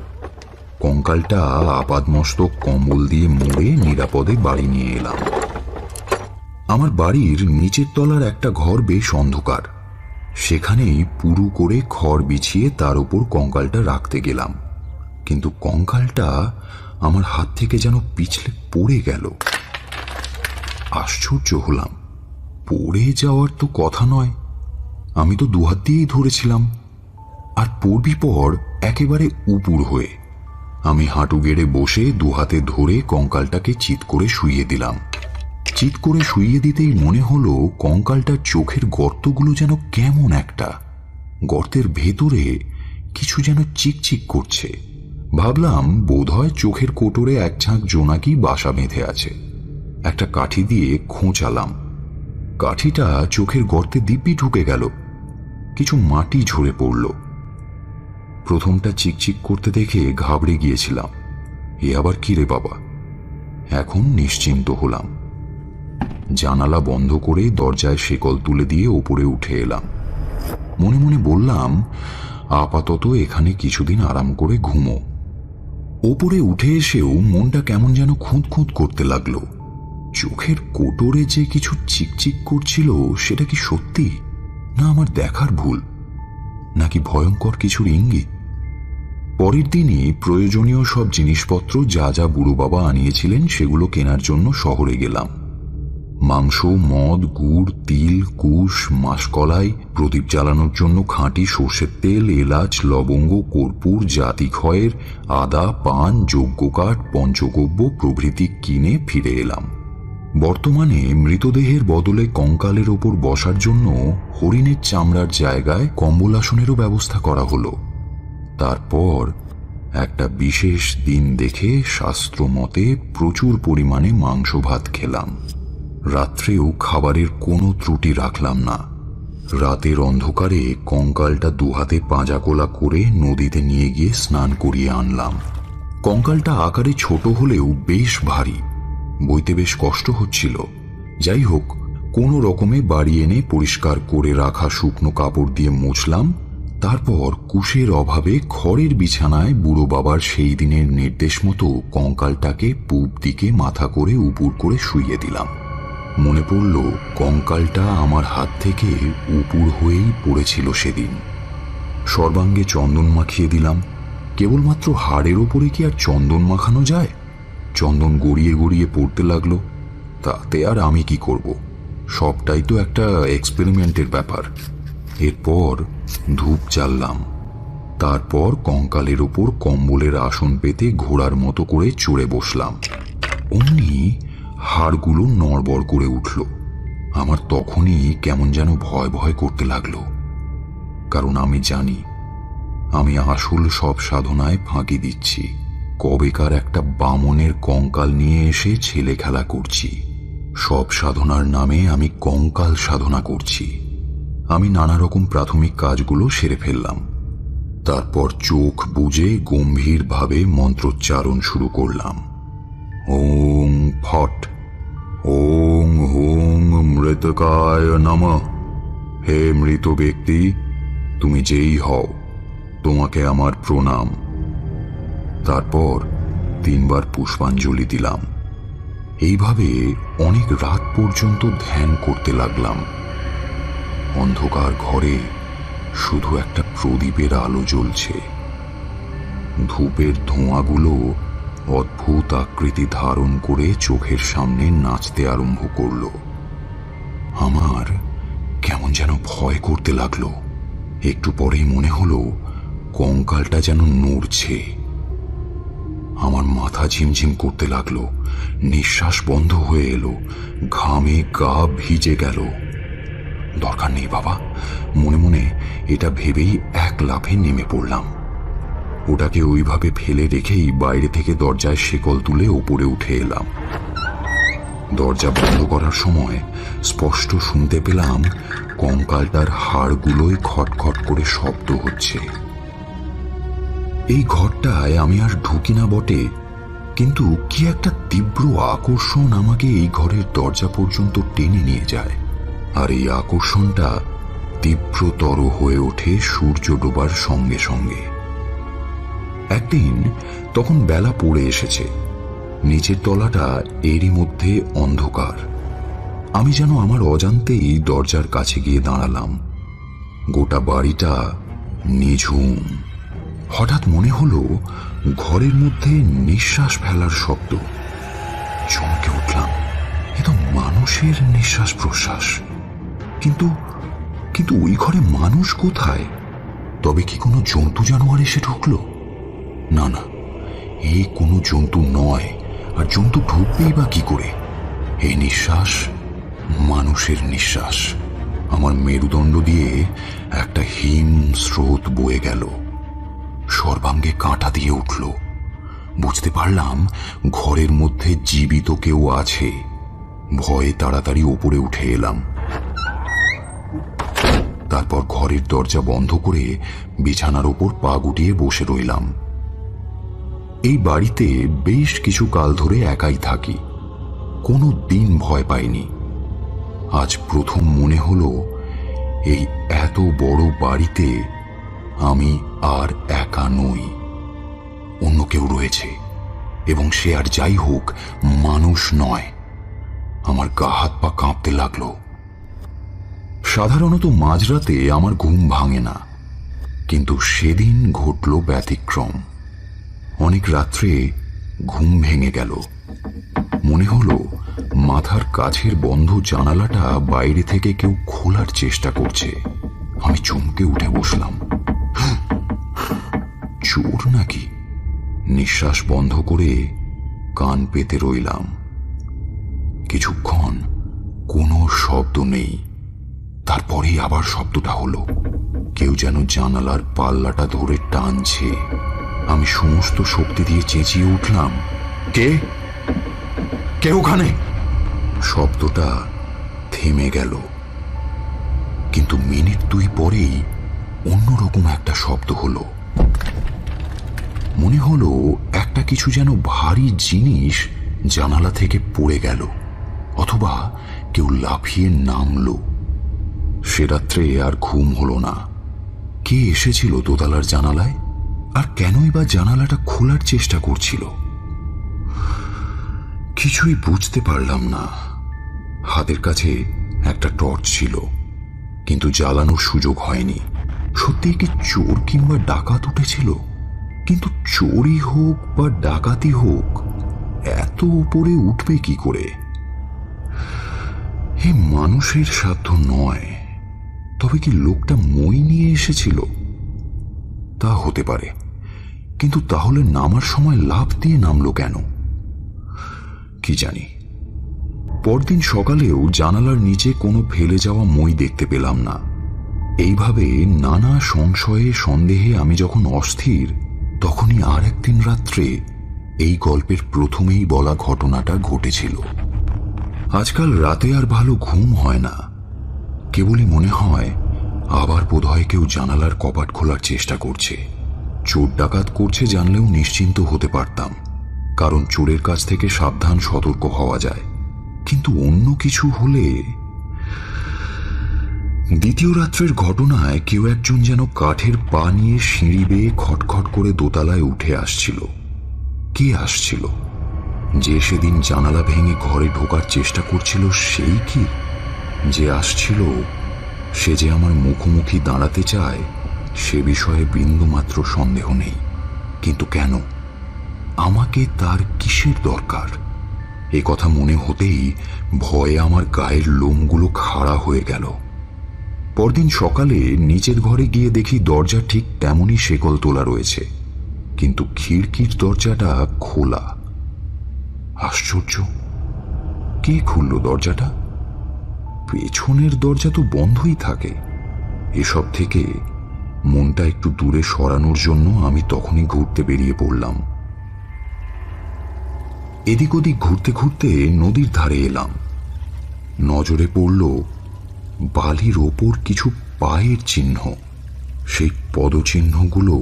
কঙ্কালটা আপাদমস্তক কম্বল দিয়ে মুড়ে নিরাপদে বাড়ি নিয়ে এলাম। আমার বাড়ির নিচের তলার একটা ঘর বেশ অন্ধকার। সেখানেই পুরু করে খড় বিছিয়ে তার উপর কঙ্কালটা রাখতে গেলাম। কিন্তু কঙ্কালটা আমার হাত থেকে যেন পিছলে পড়ে গেল। আশ্চর্য হলাম, পড়ে যাওয়ার তো কথা নয়। আমি তো দুহাত দিয়েই ধরেছিলাম। আর পড়বি পর একেবারে উপুর হয়ে। আমি হাঁটু গেড়ে বসে দুহাতে ধরে কঙ্কালটাকে চিৎ করে শুইয়ে দিলাম। চিৎ করে শুইয়ে দিতেই মনে হলো কঙ্কালটার চোখের গর্তগুলো যেন কেমন একটা। গর্তের ভেতরে কিছু যেন চিকচিক করছে। ভাবলাম বোধহয় চোখের কোটরে এক ঝাঁক জোনাকি বাসা বেঁধে আছে। একটা কাঠি দিয়ে খোঁচালাম। কাঠিটা চোখের গর্তে দিব্যি ঢুকে গেল। কিছু মাটি ঝরে পড়ল। প্রথমটা চিকচিক করতে দেখে ঘাবড়ে গিয়েছিলাম। এ আবার কি রে বাবা? এখন নিশ্চিন্ত হলাম। জানালা বন্ধ করে দরজায় শেকল তুলে দিয়ে ওপরে উঠে এলাম। মনে মনে বললাম, আপাতত এখানে কিছুদিন আরাম করে ঘুমো। ওপরে উঠে এসেও মনটা কেমন যেন খুঁত খুঁত করতে লাগলো। চোখের কোটরে যে কিছু চিকচিক করছিল, সেটা কি সত্যি, না আমার দেখার ভুল, নাকি ভয়ঙ্কর কিছুর ইঙ্গিত? পরের দিনই প্রয়োজনীয় সব জিনিসপত্র যা যা বুড়ো বাবা আনিয়েছিলেন সেগুলো কেনার জন্য শহরে গেলাম। মাংস, মদ, গুড়, তিল, কুশ, মাসকলাই, প্রদীপ জ্বালানোর জন্য খাঁটি সর্ষের তেল, এলাচ, লবঙ্গ, কর্পূর, জাতিক্ষয়ের, আদা, পান, যজ্ঞকাঠ, পঞ্চগব্য প্রভৃতি কিনে ফিরে এলাম। বর্তমানে মৃতদেহের বদলে কঙ্কালের ওপর বসার জন্য হরিণের চামড়ার জায়গায় কম্বল আসনেরও ব্যবস্থা করা হলো। তারপর একটা বিশেষ দিন দেখে শাস্ত্র মতে প্রচুর পরিমাণে মাংস ভাত খেলাম। রাত্রেও খাবারের কোনো ত্রুটি রাখলাম না। রাতের অন্ধকারে কঙ্কালটা দুহাতে পাঁজাকোলা করে নদীতে নিয়ে গিয়ে স্নান করিয়ে আনলাম। কঙ্কালটা আকারে ছোট হলেও বেশ ভারী, বইতে বেশ কষ্ট হচ্ছিল। যাই হোক, কোনো রকমে বাড়ি এনে পরিষ্কার করে রাখা শুকনো কাপড় দিয়ে মুছলাম। তারপর কুশের অভাবে খড়ের বিছানায় বুড়ো বাবার সেই দিনের নির্দেশ মতো কঙ্কালটাকে পূব দিকে মাথা করে উপুর করে শুইয়ে দিলাম। মনে পড়ল কঙ্কালটা আমার হাত থেকে উপুর হয়েই পড়েছিল সেদিন। সর্বাঙ্গে চন্দন মাখিয়ে দিলাম। কেবলমাত্র হাড়ের ওপরে কি আর চন্দন মাখানো যায়? চন্দন গড়িয়ে গড়িয়ে পড়তে লাগলো। তাতে আর আমি কি করব? সবটাই তো একটা এক্সপেরিমেন্টের ব্যাপার। এরপর ধূপ জ্বাললাম। তারপর কঙ্কালের ওপর কম্বলের আসন পেতে ঘোড়ার মতো করে চড়ে বসলাম। অমনি হাড়গুলো নড়বড় করে উঠল। আমার তখনই কেমন যেন ভয় ভয় করতে লাগলো। কারণ আমি জানি আমি আসল সব সাধনায় ফাঁকি দিচ্ছি। কবেকার একটা বামনের কঙ্কাল নিয়ে এসে ছেলে খেলা করছি। সব সাধনার নামে আমি কঙ্কাল সাধনা করছি। আমি নানা রকম প্রাথমিক কাজগুলো সেরে ফেললাম। তারপর চোখ বুজে গম্ভীরভাবে মন্ত্রোচ্চারণ শুরু করলাম। ওং ফট, ওং হোং মৃতকায় নমঃ। হে মৃত ব্যক্তি, তুমি যেই হও, তোমাকে আমার প্রণাম। তারপর 3 বার পুষ্পাঞ্জলি দিলাম। এইভাবে অনেক রাত পর্যন্ত ধ্যান করতে লাগলাম। অন্ধকার ঘরে শুধু একটা প্রদীপের আলো জ্বলছে। ধূপের ধোঁয়াগুলো অদ্ভুত আকৃতি ধারণ করে চোখের সামনে নাচতে আরম্ভ করল। আমার কেমন যেন ভয় করতে লাগলো। একটু পরেই মনে হলো কঙ্কালটা যেন নড়ছে। আমার মাথা ঝিমঝিম করতে লাগলো, নিঃশ্বাস বন্ধ হয়ে এলো, ঘামে গা ভিজে গেল। দরকার নেই বাবা, মনে মনে এটা ভেবেই এক লাফে নেমে পড়লাম। ওটাকে ওইভাবে ফেলে রেখেই বাইরে থেকে দরজায় শেকল তুলে ওপরে উঠে এলাম। দরজা বন্ধ করার সময় স্পষ্ট শুনতে পেলাম কঙ্কালটার হাড়গুলোই খটখট করে শব্দ হচ্ছে। এই ঘরটায় আমি আর ঢুকি না বটে, কিন্তু কি একটা তীব্র আকর্ষণ আমাকে এই ঘরের দরজা পর্যন্ত টেনে নিয়ে যায়। আর এই আকর্ষণটা তীব্রতর হয়ে ওঠে সূর্য ডোবার সঙ্গে সঙ্গে। একদিন তখন বেলা পড়ে এসেছে, নিচের তলাটা এরই মধ্যে অন্ধকার। আমি যেন আমার অজান্তেই দরজার কাছে গিয়ে দাঁড়ালাম। গোটা বাড়িটা নিঝুম। হঠাৎ মনে হলো ঘরের মধ্যে নিঃশ্বাস ফেলার শব্দ। চমকে উঠলাম, এ তো মানুষের নিঃশ্বাস প্রশ্বাস। কিন্তু কিন্তু ওই ঘরে মানুষ কোথায়? তবে কি কোনো জন্তু জানোয়ার এসে ঢুকলো? না না, এই কোনো জন্তু নয়। আর জন্তু ঢুকবেই বা কি করে? এই নিঃশ্বাস মানুষের নিঃশ্বাস। আমার মেরুদণ্ড দিয়ে একটা হিম স্রোত বয়ে গেল, সর্বাঙ্গে কাঁটা দিয়ে উঠল। বুঝতে পারলাম ঘরের মধ্যে জীবিত কেউ আছে। ভয়ে তাড়াতাড়ি ওপরে উঠে এলাম। তারপর ঘরের দরজা বন্ধ করে বিছানার ওপর পা গুটিয়ে বসে রইলাম। এই বাড়িতে বেশ কিছু কাল ধরে একাই থাকি, কোনো দিন ভয় পাইনি। আজ প্রথম মনে হলো এই এত বড় বাড়িতে আমি আর একা নই, অন্য কেউ রয়েছে, এবং সে আর যাই হোক মানুষ নয়। আমার গা হাত পা কাঁপতে লাগলো। সাধারণত মাঝরাতে আমার ঘুম ভাঙে না, কিন্তু সেদিন ঘটল ব্যতিক্রম। অনেক রাত্রে ঘুম ভেঙে গেল। মনে হলো মাথার কাছের বন্ধ জানালাটা বাইরে থেকে কেউ খোলার চেষ্টা করছে। আমি চমকে উঠে বসলাম। চোর নাকি? নিঃশ্বাস বন্ধ করে কান পেতে রইলাম। কিছুক্ষণ কোনো শব্দ নেই। তারপরেই আবার শব্দটা হলো। কেউ যেন জানালার পাল্লাটা ধরে টানছে। আমি সমস্ত শক্তি দিয়ে চেঁচিয়ে উঠলাম, কে কে ওখানে? শব্দটা থেমে গেল, কিন্তু মিনিট দুই পরেই অন্যরকম একটা শব্দ হলো। মনে হলো একটা কিছু যেন ভারী জিনিস জানালা থেকে পড়ে গেল, অথবা কেউ লাফিয়ে নামলো। সে রাত্রে আর ঘুম হলো না। কে এসেছিল দোতলার জানালায়, আর কেনই বা জানালাটা খোলার চেষ্টা করছিল? কিছুই বুঝতে পারলাম না। হাতের কাছে একটা টর্চ ছিল, কিন্তু জ্বালানোর সুযোগ হয়নি। সত্যি কি চোর কিংবা ডাকাত উঠেছিল? কিন্তু চোরই হোক বা ডাকাতি হোক, এত উপরে উঠবে কি করে? হে, মানুষের সাধ্য নয়। তবে কি লোকটা মই নিয়ে এসেছিল? তা হতে পারে, কিন্তু তাহলে নামার সময় লাফ দিয়ে নামলো কেন? কি জানি। পরদিন সকালেও জানালার নিচে কোনো ফেলে যাওয়া মই দেখতে পেলাম না। এইভাবে নানা সংশয়ে সন্দেহে আমি যখন অস্থির, তখনই আর একদিন রাত্রে এই গল্পের প্রথমেই বলা ঘটনাটা ঘটেছিল। আজকাল রাতে আর ভালো ঘুম হয় না। কেবলই মনে হয় আবার বোধহয় কেউ জানালার কপাট খোলার চেষ্টা করছে। চোর ডাকাত করছে জানলেও নিশ্চিন্ত হতে পারতাম, কারণ চোরের কাছ থেকে সাবধান সতর্ক হওয়া যায়। কিন্তু অন্য কিছু হলে। দ্বিতীয় রাত্রের ঘটনায় কেউ একজন যেন কাঠের পা নিয়ে সিঁড়ি বেয়ে খটখট করে দোতলায় উঠে আসছিল। কে আসছিল? যে সেদিন জানালা ভেঙে ঘরে ঢোকার চেষ্টা করছিল সেই কি? যে আসছিল সে যে আমার মুখোমুখি দাঁড়াতে চায় সে বিষয়ে বিন্দুমাত্র সন্দেহ নেই, কিন্তু কেন? আমাকে তার কিসের দরকার? এ কথা মনে হতেই ভয়ে আমার গায়ের লোমগুলো খাড়া হয়ে গেল। পরদিন সকালে নিচের ঘরে গিয়ে দেখি দরজা ঠিক তেমনই শেকল তোলা রয়েছে, কিন্তু খিড়কির দরজাটা খোলা। আশ্চর্য, কে খুলল দরজাটা? পেছনের দরজা তো বন্ধই থাকে। এসব থেকে মনটা একটু দূরে সরানোর জন্য আমি তখনই ঘুরতে বেরিয়ে পড়লাম। এদিক ওদিক ঘুরতে ঘুরতে নদীর ধারে এলাম। নজরে পড়ল বালির ওপর কিছু পায়ের চিহ্ন। সেই পদচিহ্নগুলো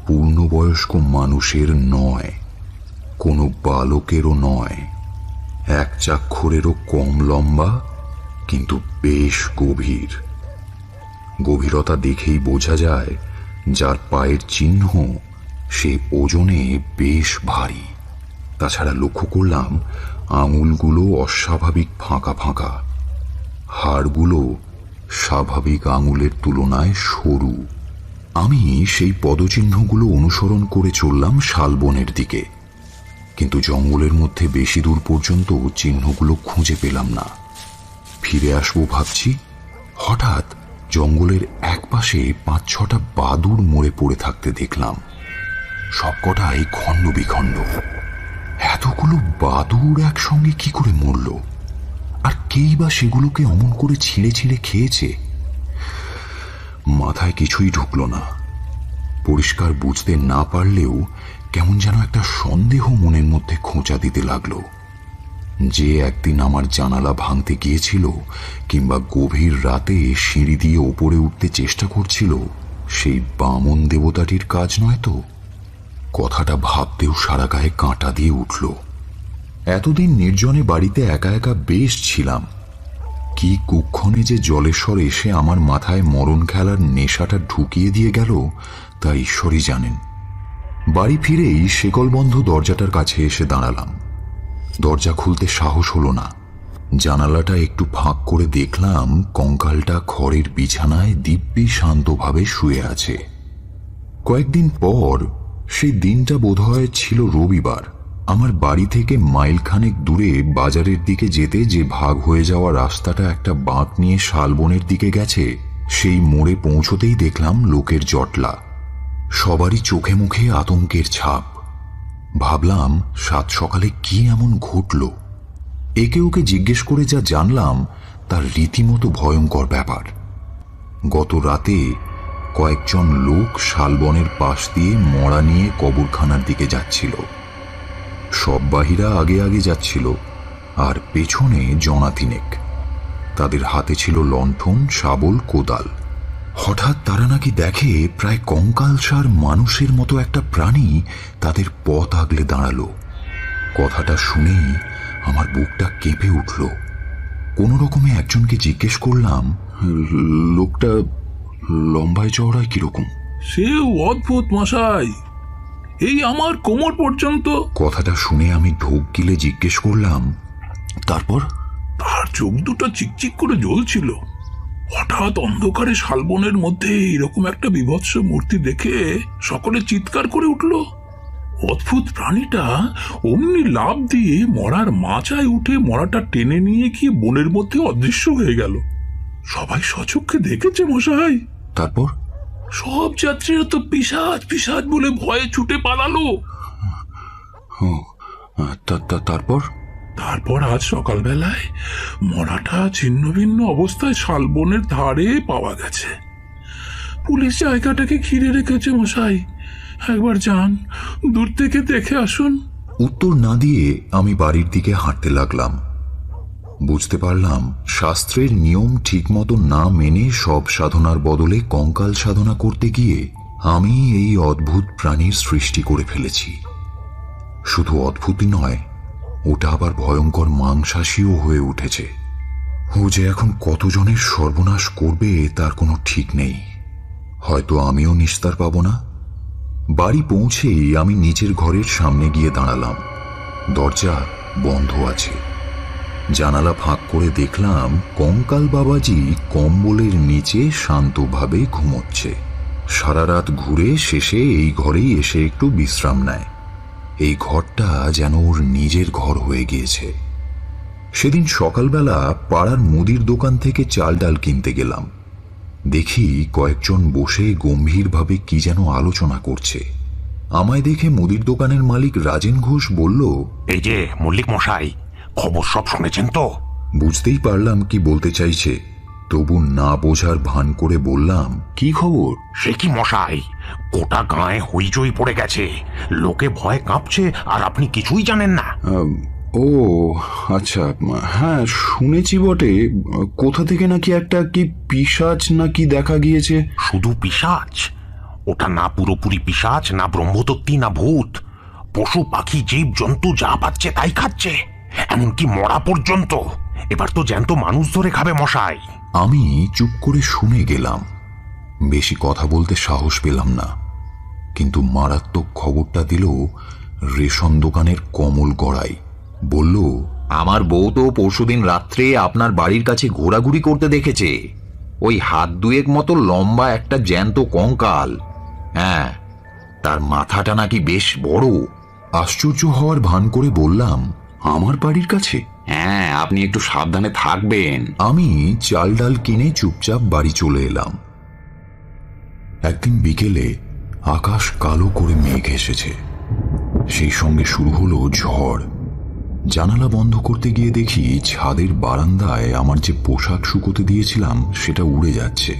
পূর্ণবয়স্ক মানুষের নয়, কোনো বালকেরও নয়। এক চাক্ষরেরও কম লম্বা, কিন্তু বেশ গভীর। গভীরতা দেখেই বোঝা যায় যার পায়ের চিহ্ন সে ওজনে বেশ ভারী। তাছাড়া লক্ষ্য করলাম আঙুলগুলো অস্বাভাবিক ফাঁকা ফাঁকা, হাড়গুলো স্বাভাবিক আঙুলের তুলনায় সরু। আমি সেই পদচিহ্নগুলো অনুসরণ করে চললাম শালবনের দিকে, কিন্তু জঙ্গলের মধ্যে বেশি দূর পর্যন্ত চিহ্নগুলো খুঁজে পেলাম না। ফিরে আসবো ভাবছি, হঠাৎ জঙ্গলের একপাশে 5-6টা বাদুড় মরে পড়ে থাকতে দেখলাম। সবকটাই খণ্ড বিখণ্ড। এতগুলো বাদুড় একসঙ্গে কি করে মরল? আর কেই বা সেগুলোকে অমন করে ছিঁড়ে ছিঁড়ে খেয়েছে? মাথায় কিছুই ঢুকল না। পরিষ্কার বুঝতে না পারলেও কেমন যেন একটা সন্দেহ মনের মধ্যে খোঁচা দিতে লাগলো। যে একদিন আমার জানালা ভাঙতে গিয়েছিল কিংবা গভীর রাতে সিঁড়ি দিয়ে ওপরে উঠতে চেষ্টা করছিল, সেই বামন দেবতাটির কাজ নয় তো? কথাটা ভাবতেও সারা গায়ে কাঁটা দিয়ে উঠল। এতদিন নির্জনে বাড়িতে একা একা বেশ ছিলাম। কি কুক্ষণে যে জলেশ্বর এসে আমার মাথায় মরণ খেলার নেশাটা ঢুকিয়ে দিয়ে গেল তা ঈশ্বরই জানেন। বাড়ি ফিরেই শেকলবন্ধ দরজাটার কাছে এসে দাঁড়ালাম। দরজা খুলতে সাহস হলো না। জানালাটা একটু ফাঁক করে দেখলাম কঙ্কালটা খড়ের বিছানায় দিব্যি শান্তভাবে শুয়ে আছে। কয়েকদিন পর, সেই দিনটা বোধহয় ছিল রবিবার, আমার বাড়ি থেকে মাইলখানেক দূরে বাজারের দিকে যেতে যে ভাগ হয়ে যাওয়া রাস্তাটা একটা বাঁক নিয়ে শালবনের দিকে গেছে, সেই মোড়ে পৌঁছতেই দেখলাম লোকের জটলা। সবারই চোখে মুখে আতঙ্কের ছাপ। ভাবলাম সাত সকালে কি এমন ঘটল। একে ওকে জিজ্ঞেস করে যা জানলাম তার রীতিমতো ভয়ঙ্কর ব্যাপার। গত রাতে কয়েকজন লোক শালবনের পাশ দিয়ে মড়া নিয়ে কবরখানার দিকে যাচ্ছিল। সব বাহিরা আগে আগে যাচ্ছিল, আর পেছনে জনা তিনেক। তাদের হাতে ছিল লণ্ঠন, শাবল, কোদাল। হঠাৎ তারা নাকি দেখে প্রায় কঙ্কালসার মানুষের মতো একটা প্রাণী তাদের পথ আগলে দাঁড়ালো। কথাটা শুনেই আমার বুকটা কেঁপে উঠল। কোনো রকমে একজনকে জিজ্ঞেস করলাম, লোকটা লম্বায় চওড়ায় কিরকম? সে অদ্ভুত মশাই, এই আমার কোমর পর্যন্ত। কথাটা শুনে আমি ঢোক গিলে জিজ্ঞেস করলাম, তারপর? তার চোখ দুটো চিকচিক করে জ্বলছিল। হঠাৎ অন্ধকারে শালবনের মধ্যে এরকম একটা বীভৎস মূর্তি দেখে সকলে চিৎকার করে উঠল। অদ্ভুত প্রাণীটা অমনি লাফ দিয়ে মরার মাচায় উঠে মরাটা টেনে নিয়ে গিয়ে বনের মধ্যে অদৃশ্য হয়ে গেল। সবাই সচক্ষে দেখেছে মশাই। তারপর? সব যাত্রীরা তো পিশাচ পিশাচ বলে ভয়ে ছুটে পালালো। তারপর? তারপর আজ সকালবেলায় মরাটা ছিন্ন ভিন্ন অবস্থায় শালবনের ধারে পাওয়া গেছে। পুলিশ জায়গাটাকে ঘিরে রেখেছে মশাই। একবার যান, দূর থেকে দেখে আসুন। উত্তর না দিয়ে আমি বাড়ির দিকে হাঁটতে লাগলাম। বুঝতে পারলাম শাস্ত্রের নিয়ম ঠিকমতো না মেনে সব সাধনার বদলে কঙ্কাল সাধনা করতে গিয়ে আমি এই অদ্ভুত প্রাণীর সৃষ্টি করে ফেলেছি। শুধু অদ্ভুতই নয়, ওটা আবার ভয়ঙ্কর মাংসাশীও হয়ে উঠেছে। ও যে এখন কতজনের সর্বনাশ করবে তার কোনো ঠিক নেই। হয়তো আমিও নিস্তার পাব না। বাড়ি পৌঁছেই আমি নিচের ঘরের সামনে গিয়ে দাঁড়ালাম। দরজা বন্ধ আছে। জানালা ফাঁক করে দেখলাম কঙ্কাল বাবাজি কম্বলের নিচে শান্তভাবে ঘুমোচ্ছে। সারা রাত ঘুরে শেষে এই ঘরেই এসে একটু বিশ্রাম নেয়। এই ঘরটা যেন ওর নিজের ঘর হয়ে গিয়েছে। সেদিন সকালবেলা পাড়ার মুদির দোকান থেকে চাল ডাল কিনতে গেলাম। দেখি কয়েকজন বসে গম্ভীরভাবে কি যেন আলোচনা করছে। আমায় দেখে মুদির দোকানের মালিক রাজেন ঘোষ বলল, এই যে মল্লিক মশাই, খবর সব শুনেছেন তো? বুঝতেই পারলাম কি বলতে চাইছে, তবু না বোঝার ভান করে বললাম, কি খবর? সে কি মশাই, গোটা গায়ে হইচই পড়ে গেছে, লোকে ভয়ে কাঁপছে, আর আপনি কিছুই জানেন না? ও আচ্ছা, হ্যাঁ শুনেছি বটে। কোথা থেকে নাকি একটা কি পিশাচ নাকি দেখা গিয়েছে। শুধু পিশাচ? ওটা না পুরোপুরি পিশাচ, না ব্রহ্মদত্তি, না ভূত। পশু পাখি জীব জন্তু যা পাচ্ছে তাই খাচ্ছে, এমনকি মরা পর্যন্ত। এবার তো জ্যান্ত মানুষ ধরে খাবে মশাই। আমি চুপ করে শুনে গেলাম। বেশি কথা বলতে সাহস পেলাম না, কিন্তু মারাত্মক খবরটা দিল রেশন দোকানের কমল গড়াই। বলল, আমার বউ তো পরশুদিন রাত্রে আপনার বাড়ির কাছে ঘোরাঘুরি করতে দেখেছে। ওই হাত দুয়েক মতো লম্বা একটা জ্যান্ত কঙ্কাল। হ্যাঁ, তার মাথাটা নাকি বেশ বড়। আশ্চর্য হওয়ার ভান করে বললাম, আমার বাড়ির কাছে? হ্যাঁ, আপনি একটু সাবধানে থাকবেন। আমি চাল ডাল কিনে চুপচাপ বাড়ি চলে এলাম। একদিন বিকেলে আকাশ কালো করে মেঘ এসেছে, সেই সঙ্গে শুরু হলো ঝড়। জানালা বন্ধ করতে গিয়ে দেখি ছাদের বারান্দায় আমার যে পোশাক শুকোতে দিয়েছিলাম সেটা উড়ে যাচ্ছে।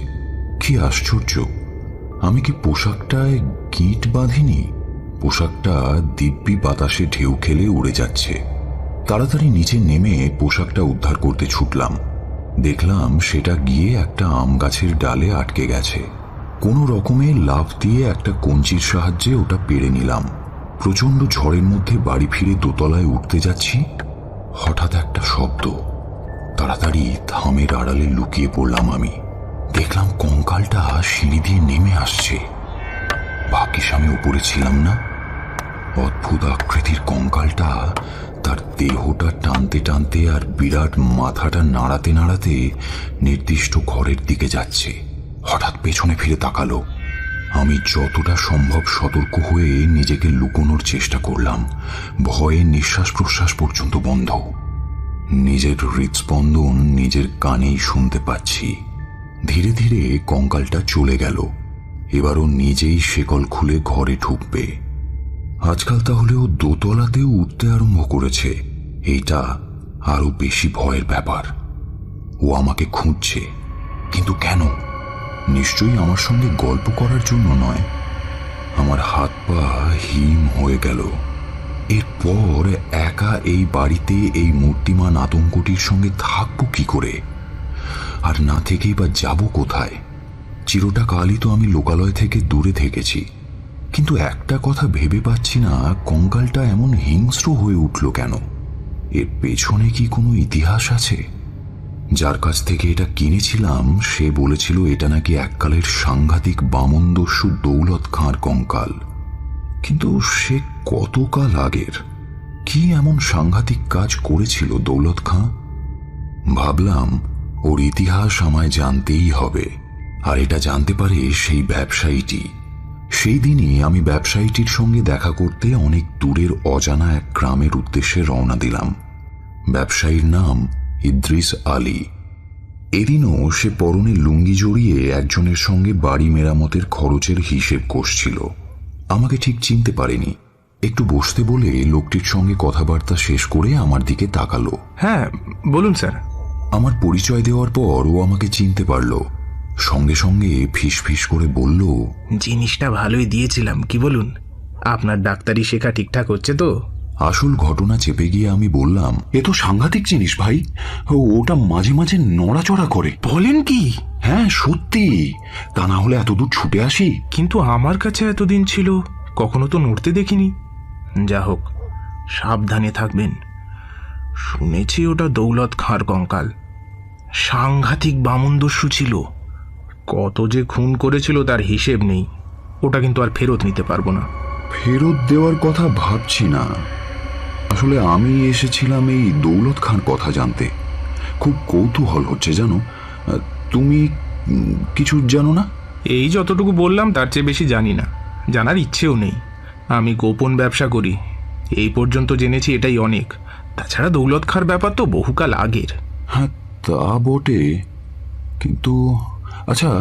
কি আশ্চর্য, আমি কি পোশাকটায় গিঁট বাঁধিনি? পোশাকটা দিব্যি বাতাসে ঢেউ খেলে উড়ে যাচ্ছে। তাড়াতাড়ি নিচে নেমে পোশাকটা উদ্ধার করতে ছুটলাম। দেখলাম সেটা গিয়ে একটা আম গাছের ডালে আটকে গেছে। কোনো রকমে লাফ দিয়ে একটা কঞ্চির সাহায্যে ওটা পেরে নিলাম। প্রচণ্ড ঝড়ের মধ্যে বাড়ি ফিরে দোতলায় উঠতে যাচ্ছি, হঠাৎ একটা শব্দ। তাড়াতাড়ি থামের আড়ালে লুকিয়ে পড়লাম আমি। দেখলাম কঙ্কালটা সিঁড়ি দিয়ে নেমে আসছে। ভাগ্যিস আমি উপরে ছিলাম না। অদ্ভুত আকৃতির কঙ্কালটা তার দেহটা টানতে টানতে আর বিরাট মাথাটা নাড়াতে নাড়াতে নির্দিষ্ট ঘরের দিকে যাচ্ছে। হঠাৎ পেছনে ফিরে তাকালো। আমি যতটা সম্ভব সতর্ক হয়ে নিজেকে লুকোনোর চেষ্টা করলাম। ভয়ে নিঃশ্বাস প্রশ্বাস পর্যন্ত বন্ধ। নিজের হৃদস্পন্দন নিজের কানেই শুনতে পাচ্ছি। ধীরে ধীরে কঙ্কালটা চলে গেল। এবারও নিজেই শেকল খুলে ঘরে ঢুকবে। আজকাল তাহলে ও দোতলাতেও উঠতে আরম্ভ করেছে। এইটা আরো বেশি ভয়ের ব্যাপার। ও আমাকে খুঁজছে, কিন্তু কেন? নিশ্চয়ই আমার সঙ্গে গল্প করার জন্য নয়। আমার হাত পা হিম হয়ে গেল। এরপর একা এই বাড়িতে এই মূর্তিমান আতঙ্কটির সঙ্গে থাকবো কি করে? আর না থেকেই বা যাব কোথায়? চিরটা কালই তো আমি লোকালয় থেকে দূরে থেকেছি, কিন্তু একটা কথা ভেবে পাচ্ছি না, কঙ্কালটা এমন হিংস্র হয়ে উঠল কেন? এর পেছনে কি কোনো ইতিহাস আছে? যার কাছ থেকে এটা কিনেছিলাম সে বলেছিল এটা নাকি এককালের সাংঘাতিক বামনদস্যু দৌলত খাঁর কঙ্কাল। কিন্তু সে কতকাল আগের? কি এমন সাংঘাতিক কাজ করেছিল দৌলত খাঁ? ভাবলাম ওর ইতিহাস আমায় জানতেই হবে, আর এটা জানতে পারে সেই ব্যবসায়ীটি। সেই দিনই আমি ব্যবসায়ীটির সঙ্গে দেখা করতে অনেক দূরের অজানা এক গ্রামের উদ্দেশ্যে রওনা দিলাম। ব্যবসায়ীর নাম ইদ্রিস আলী। এদিনও সে পরনে লুঙ্গি জড়িয়ে একজনের সঙ্গে বাড়ি মেরামতের খরচের হিসেব কষছিল। আমাকে ঠিক চিনতে পারেনি। একটু বসতে বলে লোকটির সঙ্গে কথাবার্তা শেষ করে আমার দিকে তাকালো। হ্যাঁ বলুন স্যার। আমার পরিচয় দেওয়ার পর ও আমাকে চিনতে পারল। সঙ্গে সঙ্গে ফিস ফিস করে বলল, জিনিসটা ভালোই দিয়েছিলাম, কি বলুন? আপনার ডাক্তারি শেখা ঠিকঠাক হচ্ছে তো? আসল ঘটনা চেপে গিয়ে আমি বললাম, এ তো সাংঘাতিক জিনিস ভাই। ওটা মাঝে মাঝে নড়াচড়া করে। বলেন কি? হ্যাঁ সত্যি, তা না হলে এতদূর ছুটে আসি। কিন্তু আমার কাছে এতদিন ছিল, কখনো তো নড়তে দেখিনি। যা হোক, সাবধানে থাকবেন। শুনেছি ওটা দৌলত খাঁর কঙ্কাল। সাংঘাতিক বামনদস্যু ছিল। কত যে খুন করেছিল তার হিসেব নেই। ওটা কিন্তু আর ফেরত নিতে পারবো না। ফেরত দেওয়ার কথা ভাবছি না। আসলে আসলে আমি এসেছিলাম এই দৌলত খাঁর কথা জানতে। খুব কৌতূহল হচ্ছে জানো। তুমি কিছু জানো না? এই যতটুকু বললাম তার চেয়ে বেশি জানি না, জানার ইচ্ছেও নেই। আমি গোপন ব্যবসা করি, এই পর্যন্ত জেনেছি এটাই অনেক। তাছাড়া দৌলত খাঁর ব্যাপার তো বহুকাল আগের। হ্যাঁ, তা বটে, কিন্তু আচ্ছা,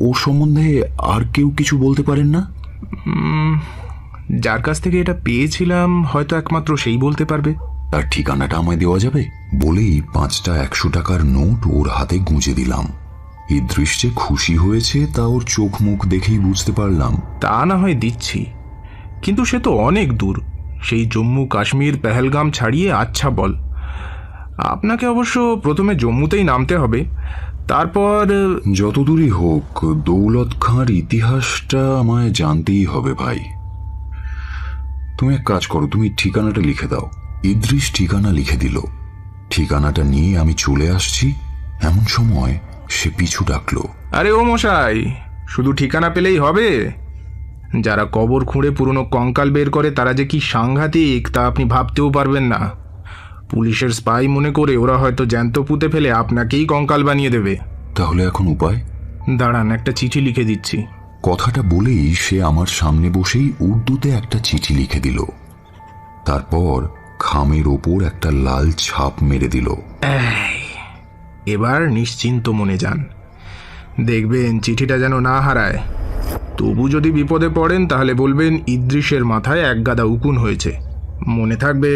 ও সম্বন্ধে আর কেউ কিছু বলতে পারেন না? যার কাছ থেকে এটা পেয়েছিলাম হয়তো একমাত্র সেই বলতে পারবে। তার ঠিকানাটা আমায় দেওয়া যাবে? বলেই 5টা 100 টাকার নোট ওর হাতে গুঁজে দিলাম। এই দৃশ্যে খুশি হয়েছে তা ওর চোখ মুখ দেখেই বুঝতে পারলাম। তা না হয় দিচ্ছি, কিন্তু সে তো অনেক দূর, সেই জম্মু কাশ্মীর পেহেলগাম ছাড়িয়ে। আচ্ছা বল, আপনাকে অবশ্য প্রথমে জম্মুতেই নামতে হবে, তারপর যত দূরই হোক দৌলত খাঁর ইতিহাসটা আমায় জানতেই হবে ভাই। তুমি এক কাজ করো, তুমি ঠিকানাটা লিখে দাও। ইদ্রিস ঠিকানা লিখে দিল। ঠিকানাটা নিয়ে আমি চলে আসছি, এমন সময় সে পিছু ডাকলো। আরে ও মশাই, শুধু ঠিকানা পেলেই হবে? যারা কবর খুঁড়ে পুরনো কঙ্কাল বের করে তারা যে কি সাংঘাতিক তা আপনি ভাবতেও পারবেন না। পুলিশের স্পাই মনে করে ওরা হয়তো জ্যান্ত পুঁতে ফেলে আপনাকেই কঙ্কাল বানিয়ে দেবে। তাহলে এখন উপায়? দাঁড়ান, একটা চিঠি লিখে দিচ্ছি। কথাটা বলেই সে আমার সামনে বসেই উর্দুতে একটা চিঠি লিখে দিল। তারপর খামের ওপর একটা লাল ছাপ মেরে দিল। এবার নিশ্চিন্ত মনে যান, দেখবেন চিঠিটা যেন না হারায়। তবু যদি বিপদে পড়েন তাহলে বলবেন ইদ্রিসের মাথায় এক গাদা উকুন হয়েছে। মনে থাকবে?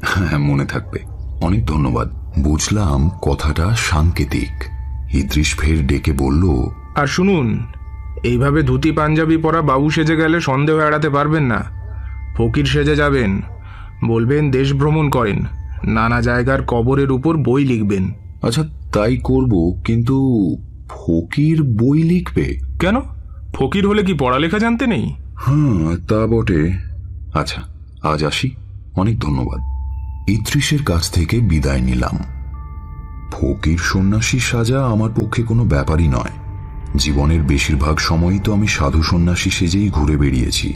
হ্যাঁ, মনে থাকবে। অনেক ধন্যবাদ। বুঝলাম কথাটা সাংকেতিক। ইদ্রিস ফের ডেকে বলল, আর শুনুন, এইভাবে ধুতি পাঞ্জাবি পরা বাবু সেজে গেলে সন্দেহ এড়াতে পারবেন না। ফকির সেজে যাবেন, বলবেন দেশ ভ্রমণ করেন, নানা জায়গার কবরের উপর বই লিখবেন। আচ্ছা তাই করব, কিন্তু ফকির বই লিখবে? কেন, ফকির হলে কি পড়ালেখা জানতে নেই? হ্যাঁ, তা বটে। আচ্ছা, আজ আসি। অনেক ধন্যবাদ। ইদ্রিসের কাছ থেকে বিদায় নিলাম। ফকির সন্ন্যাসী সাজা আমার পক্ষে কোনো ব্যাপারই নয়। জীবনের বেশিরভাগ সময়ই তো আমি সাধু সন্ন্যাসী সেজেই ঘুরে বেরিয়েছি।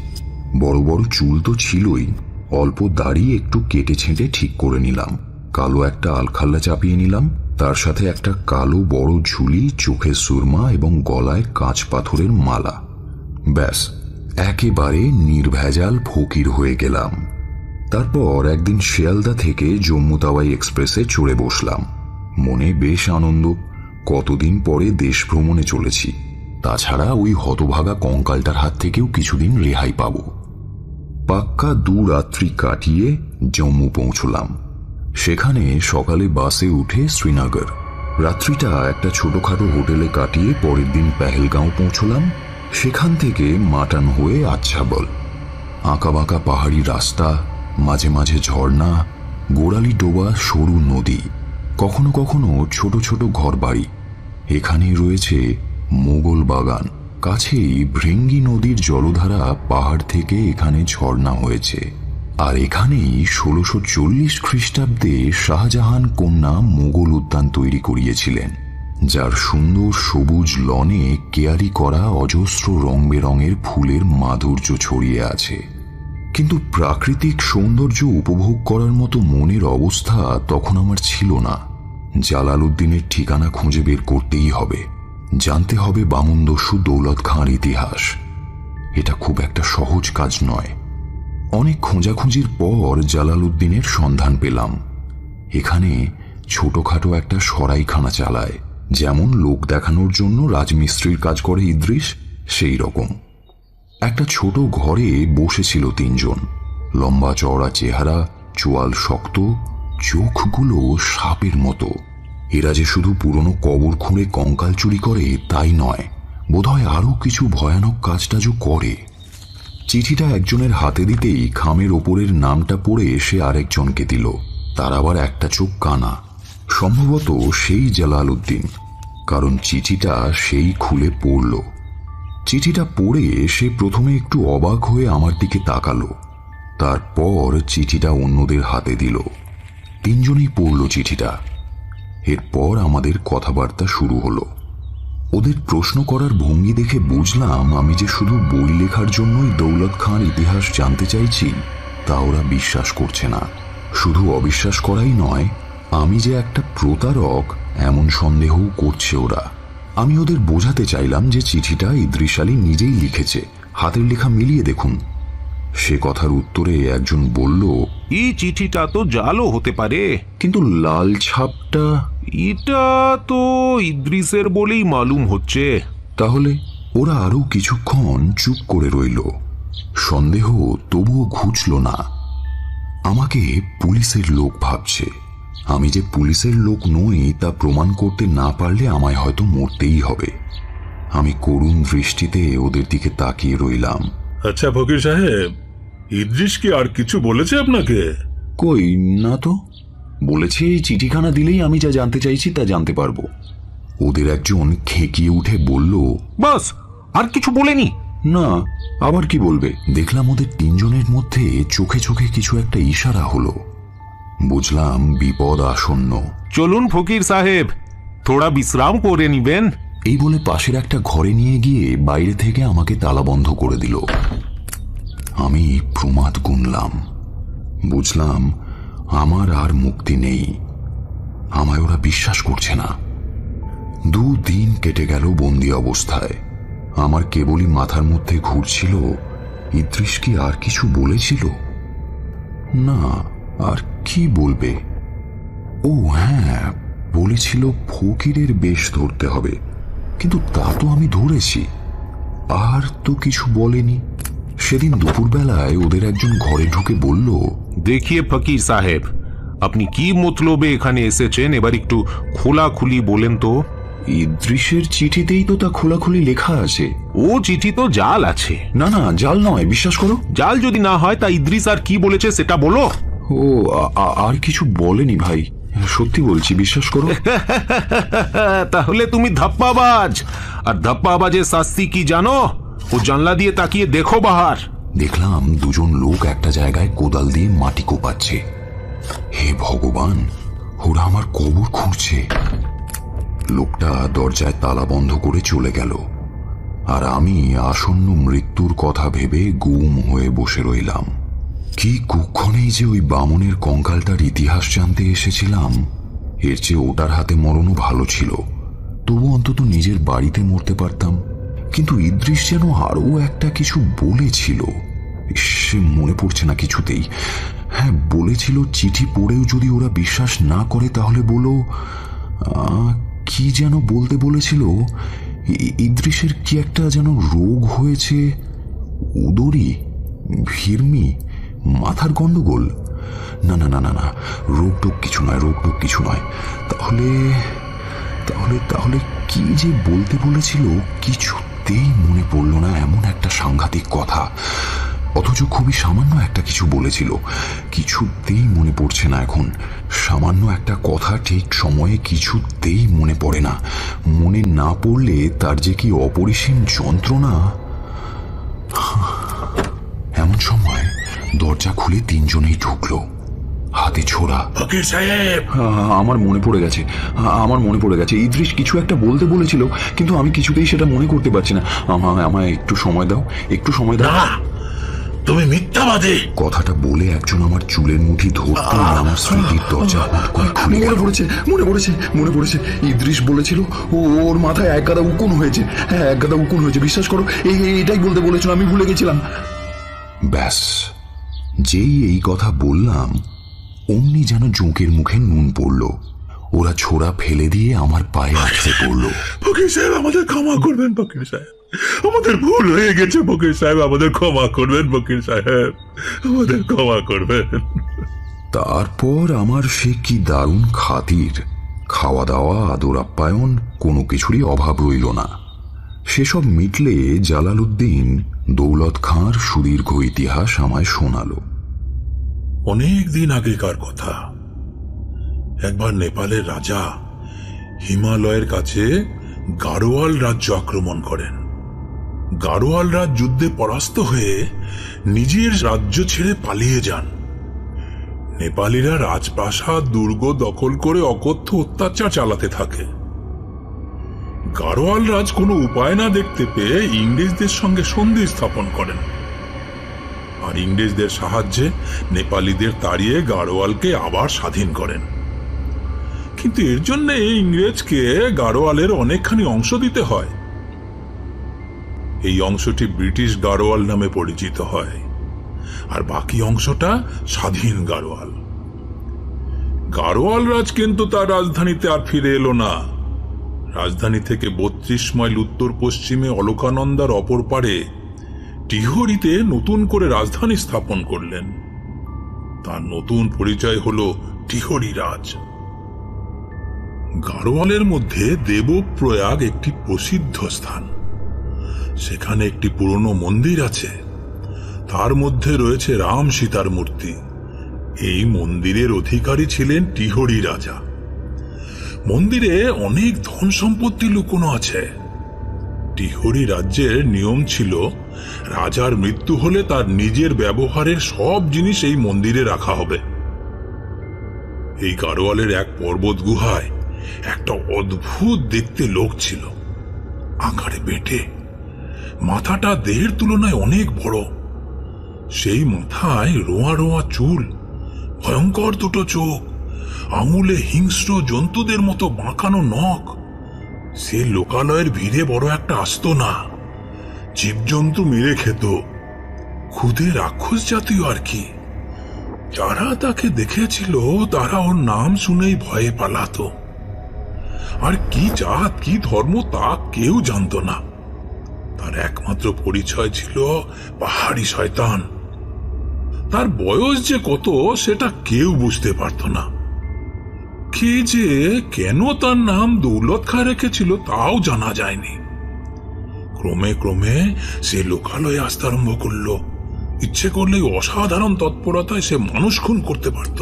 বড় বড় চুল তো ছিলই, অল্প দাড়ি একটু কেটে ছেঁটে ঠিক করে নিলাম। কালো একটা আলখাল্লা চাপিয়ে নিলাম, তার সাথে একটা কালো বড় ঝুলি, চোখে সুরমা এবং গলায় কাঁচ পাথরের মালা। ব্যাস, একেবারে নির্ভেজাল ফকির হয়ে গেলাম। তারপর একদিন শিয়ালদা থেকে জম্মু তাওয়াই এক্সপ্রেসে চড়ে বসলাম। মনে বেশ আনন্দ, কতদিন পরে দেশ ভ্রমণে চলেছি। তাছাড়া ওই হতভাগা কঙ্কালটার হাত থেকেও কিছুদিন রেহাই পাব। পাক্কা 2 রাত্রি কাটিয়ে জম্মু পৌঁছলাম। সেখানে সকালে বাসে উঠে শ্রীনগর, রাত্রিটা একটা ছোটখাটো হোটেলে কাটিয়ে পরের দিন পেহেলগাঁও পৌঁছলাম। সেখান থেকে মাটান হয়ে আচ্ছাবল। আঁকাবাঁকা পাহাড়ি রাস্তা, মাঝে মাঝে ঝর্ণা, গোড়ালি ডোবা সরু নদী, কখনো কখনো ছোট ছোট ঘরবাড়ি। এখানেই রয়েছে মোগল বাগান। কাছেই ভৃঙ্গি নদীর জলধারা পাহাড় থেকে এখানে ঝর্ণা হয়েছে। আর এখানেই 1640 খ্রিস্টাব্দে শাহজাহান কন্যা মোগল উদ্যান তৈরি করিয়েছিলেন, যার সুন্দর সবুজ লনে কেয়ারি করা অজস্র রং বেরঙের ফুলের মাধুর্য ছড়িয়ে আছে। কিন্তু প্রাকৃতিক সৌন্দর্য উপভোগ করার মতো মনের অবস্থা তখন আমার ছিল না। জালালউদ্দিনের ঠিকানা খুঁজে বের করতেই হবে, জানতে হবে বামুনদস্যু দৌলত খাঁর ইতিহাস। এটা খুব একটা সহজ কাজ নয়। অনেক খোঁজাখুঁজির পর জালালউদ্দিনের সন্ধান পেলাম। এখানে ছোটখাটো একটা সরাইখানা চালায়, যেমন লোক দেখানোর জন্য রাজমিস্ত্রির কাজ করে ইদ্রিস, সেই রকম। একটা ছোট ঘরে বসেছিল 3 জন। লম্বা চওড়া চেহারা, চোয়াল শক্ত, চোখগুলো সাপের মতো। এরা যে শুধু পুরনো কবর খুঁড়ে কঙ্কাল চুরি করে তাই নয়, বোধহয় আরো কিছু ভয়ানক কাজটাজও করে। চিঠিটা একজনের হাতে দিতেই খামের ওপরের নামটা পড়ে সে আরেকজনকে দিল। তার আবার একটা চোখ কানা, সম্ভবত সেই জালালউদ্দিন, কারণ চিঠিটা সেই খুলে পড়ল। চিঠিটা পড়ে সে প্রথমে একটু অবাক হয়ে আমার দিকে তাকালো, তারপর চিঠিটা অন্যদের হাতে দিল। 3 জনেই পড়ল চিঠিটা। এরপর আমাদের কথাবার্তা শুরু হলো। ওদের প্রশ্ন করার ভঙ্গি দেখে বুঝলাম আমি যে শুধু বই লেখার জন্যই দৌলত খাঁর ইতিহাস জানতে চাইছি তা ওরা বিশ্বাস করছে না। শুধু অবিশ্বাস করাই নয়, আমি যে একটা প্রতারক এমন সন্দেহও করছে ওরা। আমি ওদের বোঝাতে চাইলাম যে চিঠিটা ইদ্রিস আলী নিজেই লিখেছে, হাতের লেখা মিলিয়ে দেখুন। সে কথার উত্তরে একজন বলল, এই চিঠিটা তো জালও হতে পারে, কিন্তু লাল ছাপটা। এটা তো ইদ্রিসের বলেই মালুম হচ্ছে। তাহলে ওরা আরো কিছুক্ষণ চুপ করে রইল। সন্দেহ তবুও ঘুচল না। আমাকে পুলিশের লোক ভাবছে। আমি যে পুলিশের লোক নই তা প্রমাণ করতে না পারলে আমায় হয়তো মরতেই হবে। আমি করুণ দৃষ্টিতে ওদের দিকে তাকিয়ে রইলাম। আচ্ছা ফকির সাহেব, ইদ্রিস কি আর কিছু বলেছে আপনাকে? কই না তো, বলেছে এই চিঠিখানা দিলেই আমি যা জানতে চাইছি তা জানতে পারবো। ওদের একজন খেকিয়ে উঠে বলল, বাস, আর কিছু বলেনি? না, আবার কি বলবে। দেখলাম ওদের তিনজনের মধ্যে চোখে চোখে কিছু একটা ইশারা হলো। বুঝলাম বিপদ আসন্ন। চলুন ফকির সাহেব, থোড়া বিশ্রাম করে নিবেন। এই বলে পাশের একটা ঘরে নিয়ে গিয়ে বাইরে থেকে আমাকে তালাবন্ধ করে দিল। আমি প্রমাদ গুনলাম। বুঝলাম আমার আর মুক্তি নেই। আমায় ওরা বিশ্বাস করছে না। 2 দিন কেটে গেল বন্দি অবস্থায়। আমার কেবলই মাথার মধ্যে ঘুরছিল, ইদ্রিস কি আর কিছু বলেছিল? না, আর কি বলবে? ও হ্যাঁ, বলেছিল ফকিরের বেশ ধরতে হবে, কিন্তু তা তো আমি ধরেছি। আর তো কিছু বলেনি। সেদিন দুপুরবেলায় ওদের একজন ঘরে ঢুকে বলল, দেখিয়ে ফকির সাহেব, আপনি কি মতলবে এখানে এসেছেন এবার একটু খোলাখুলি বলেন তো। ইদ্রিসের চিঠিতেই তো তা খোলাখুলি লেখা আছে। ও চিঠি তো জাল আছে। না না, জাল নয়, বিশ্বাস করো। জাল যদি না হয় তা ইদ্রিস আর কি বলেছে সেটা বলো। ও আর কিছু বলেনি ভাই, সত্যি বলছি, বিশ্বাস করো। তাহলে তুমি ধাপ্পাবাজ। আর ধাপ্পাবাজের শাস্তি কি জানো? ও জানলা দিয়ে তাকিয়ে দেখো বাহার। দেখলাম দুজন লোক একটা জায়গায় কোদাল দিয়ে মাটি কোপাচ্ছে। হে ভগবান, ওরা আমার কবর খুঁড়ছে। লোকটা দরজায় তালা বন্ধ করে চলে গেল, আর আমি আসন্ন মৃত্যুর কথা ভেবে গুম হয়ে বসে রইলাম। কি কুক্ষণেই যে ওই বামনের কঙ্কালটার ইতিহাস জানতে এসেছিলাম। এর চেয়ে ওটার হাতে মরণও ভালো ছিল, তবু অন্তত নিজের বাড়িতে মরতে পারতাম। কিন্তু ইদ্রিস যেন আরও একটা কিছু বলেছিল, সে মনে পড়ছে না কিছুতেই। হ্যাঁ, বলেছিল চিঠি পড়েও যদি ওরা বিশ্বাস না করে তাহলে বলো, কি যেন বলতে বলেছিল। ইদ্রিসের কি একটা যেন রোগ হয়েছে, উদরি, ভির্মি, মাথার গন্ডগোল। না না না না না, রোগ টোগ কিছু নয়, রোগ টোগ কিছু নয়। তাহলে তাহলে তাহলে কি যে বলতে বলেছিল কিছুতেই মনে পড়ল না। এমন একটা সাংঘাতিক কথা, অথচ খুবই সামান্য একটা কিছু বলেছিল। কিছুতেই মনে পড়ছে না এখন। সামান্য একটা কথা ঠিক সময়ে কিছুতেই মনে পড়ে না। মনে না পড়লে তার যে কি অপরিসীম যন্ত্রণা। এমন সময় দরজা খুলে তিনজনেই ঢুকলো, হাতে ছোড়া। ফকির সাহেব, আমার মনে পড়ে গেছে, আমার মনে পড়ে গেছে। ইদ্রিস কিছু একটা বলতে বলেছিল, কিন্তু আমি কিছুতেই সেটা মনে করতে পারছি না। আমায় একটু সময় দাও, একটু সময় দাও। না, তুমি মিথ্যাবাদী। কথাটা বলে একজন আমার চুলের মুঠি ধরতে আমার স্মৃতির দরজা খুলে গেল। মনে পড়েছে ইদ্রিস বলেছিল ওর মাথায় এক গাদা উকুন হয়েছে। হ্যাঁ, এক গাদা উকুন হয়েছে, বিশ্বাস করো। এটাই বলতে বলেছিল, আমি ভুলে গেছিলাম। ব্যাস, যেই এই কথা বললাম অমনি যেন জোঁকের মুখে নুন পড়ল। ওরা ছোড়া ফেলে দিয়ে আমার পায়ে আছড়ে পড়ল। ফকির সাহেব, আমাদের ক্ষমা করবেন। ফকির সাহেব, আমাদের ভুল হয়ে গেছে। ফকির সাহেব, আমাদের ক্ষমা করবেন। ফকির সাহেব, আমাদের ক্ষমা করবেন। তারপর আমার সে কি দারুণ খাতির, খাওয়া দাওয়া, আদর আপ্যায়ন, কোনো কিছুরই অভাব রইল না। সেসব মিটলে জালালউদ্দিন দৌলত খাঁর সুদীর্ঘ ইতিহাস আমায় শোনালো। অনেক দিন আগেকার কথা। একবার নেপালের রাজা হিমালয়ের কাছে গাড়োয়াল রাজ্য আক্রমণ করেন। গাড়োয়াল রাজ যুদ্ধে পরাস্ত হয়ে নিজের রাজ্য ছেড়ে পালিয়ে যান। নেপালিরা রাজপ্রাসাদ, দুর্গ দখল করে অকথ্য অত্যাচার চালাতে থাকে। গাড়োয়াল রাজ কোনো উপায় না দেখতে পেয়ে ইংরেজদের সঙ্গে সন্ধি স্থাপন করেন। আর ইংরেজদের সাহায্যে নেপালিদের তাড়িয়ে গাড়োয়ালকে আবার স্বাধীন করেন। কিন্তু এর জন্য ইংরেজকে গাড়োয়ালের অনেকখানি অংশ দিতে হয়। এই অংশটি ব্রিটিশ গাড়োয়াল নামে পরিচিত হয়, আর বাকি অংশটা স্বাধীন গাড়োয়াল। গাড়োয়াল রাজ কিন্তু তার রাজধানীতে আর ফিরে এলো না। রাজধানী থেকে 32 মাইল উত্তর পশ্চিমে অলকানন্দার অপর পারে টিহরিতে নতুন করে রাজধানী স্থাপন করলেন। তার নতুন পরিচয় হল টিহরি রাজ। গাড়োয়ালের মধ্যে দেবপ্রয়াগ একটি প্রসিদ্ধ স্থান। সেখানে একটি পুরনো মন্দির আছে, তার মধ্যে রয়েছে রাম সীতার মূর্তি। এই মন্দিরের অধিকারী ছিলেন টিহরি রাজা। মন্দিরে অনেক ধন সম্পত্তি লুকোনো আছে। টিহরি রাজ্যের নিয়ম ছিল, রাজার মৃত্যু হলে তার নিজের ব্যবহারের সব জিনিস এই মন্দিরে রাখা হবে। এই গাড়োয়ালের এক পর্বত গুহায় একটা অদ্ভুত দেখতে লোক ছিল, আকারে বেটে, মাথাটা দেহের তুলনায় অনেক বড়। সেই মাথায় রোয়া রোয়া চুল, ভয়ঙ্কর দুটো চোখ, আঙুলে হিংস্র জন্তুদের মতো বাঁকানো নখ। সে লোকালয়ের ভিড়ে বড় একটা আস্তানা, জীবজন্তু মেরে খেত, খুদে রাক্ষস জাতীয় আর কি। যারা তাকে দেখেছিল তারা ওর নাম শুনেই ভয়ে পালাতো। আর কি জাত কি ধর্ম তা কেউ জানত না। তার একমাত্র পরিচয় ছিল পাহাড়ি শয়তান। তার বয়স যে কত সেটা কেউ বুঝতে পারত না। কে যে কেন তার নাম দৌলত খাঁ রেখেছিল তাও জানা যায়নি। ক্রমে ক্রমে সে লোকালয়ে আসতে আরম্ভ করল। ইচ্ছে করলে অসাধারণ তৎপরতায় সে মানুষ খুন করতে পারত।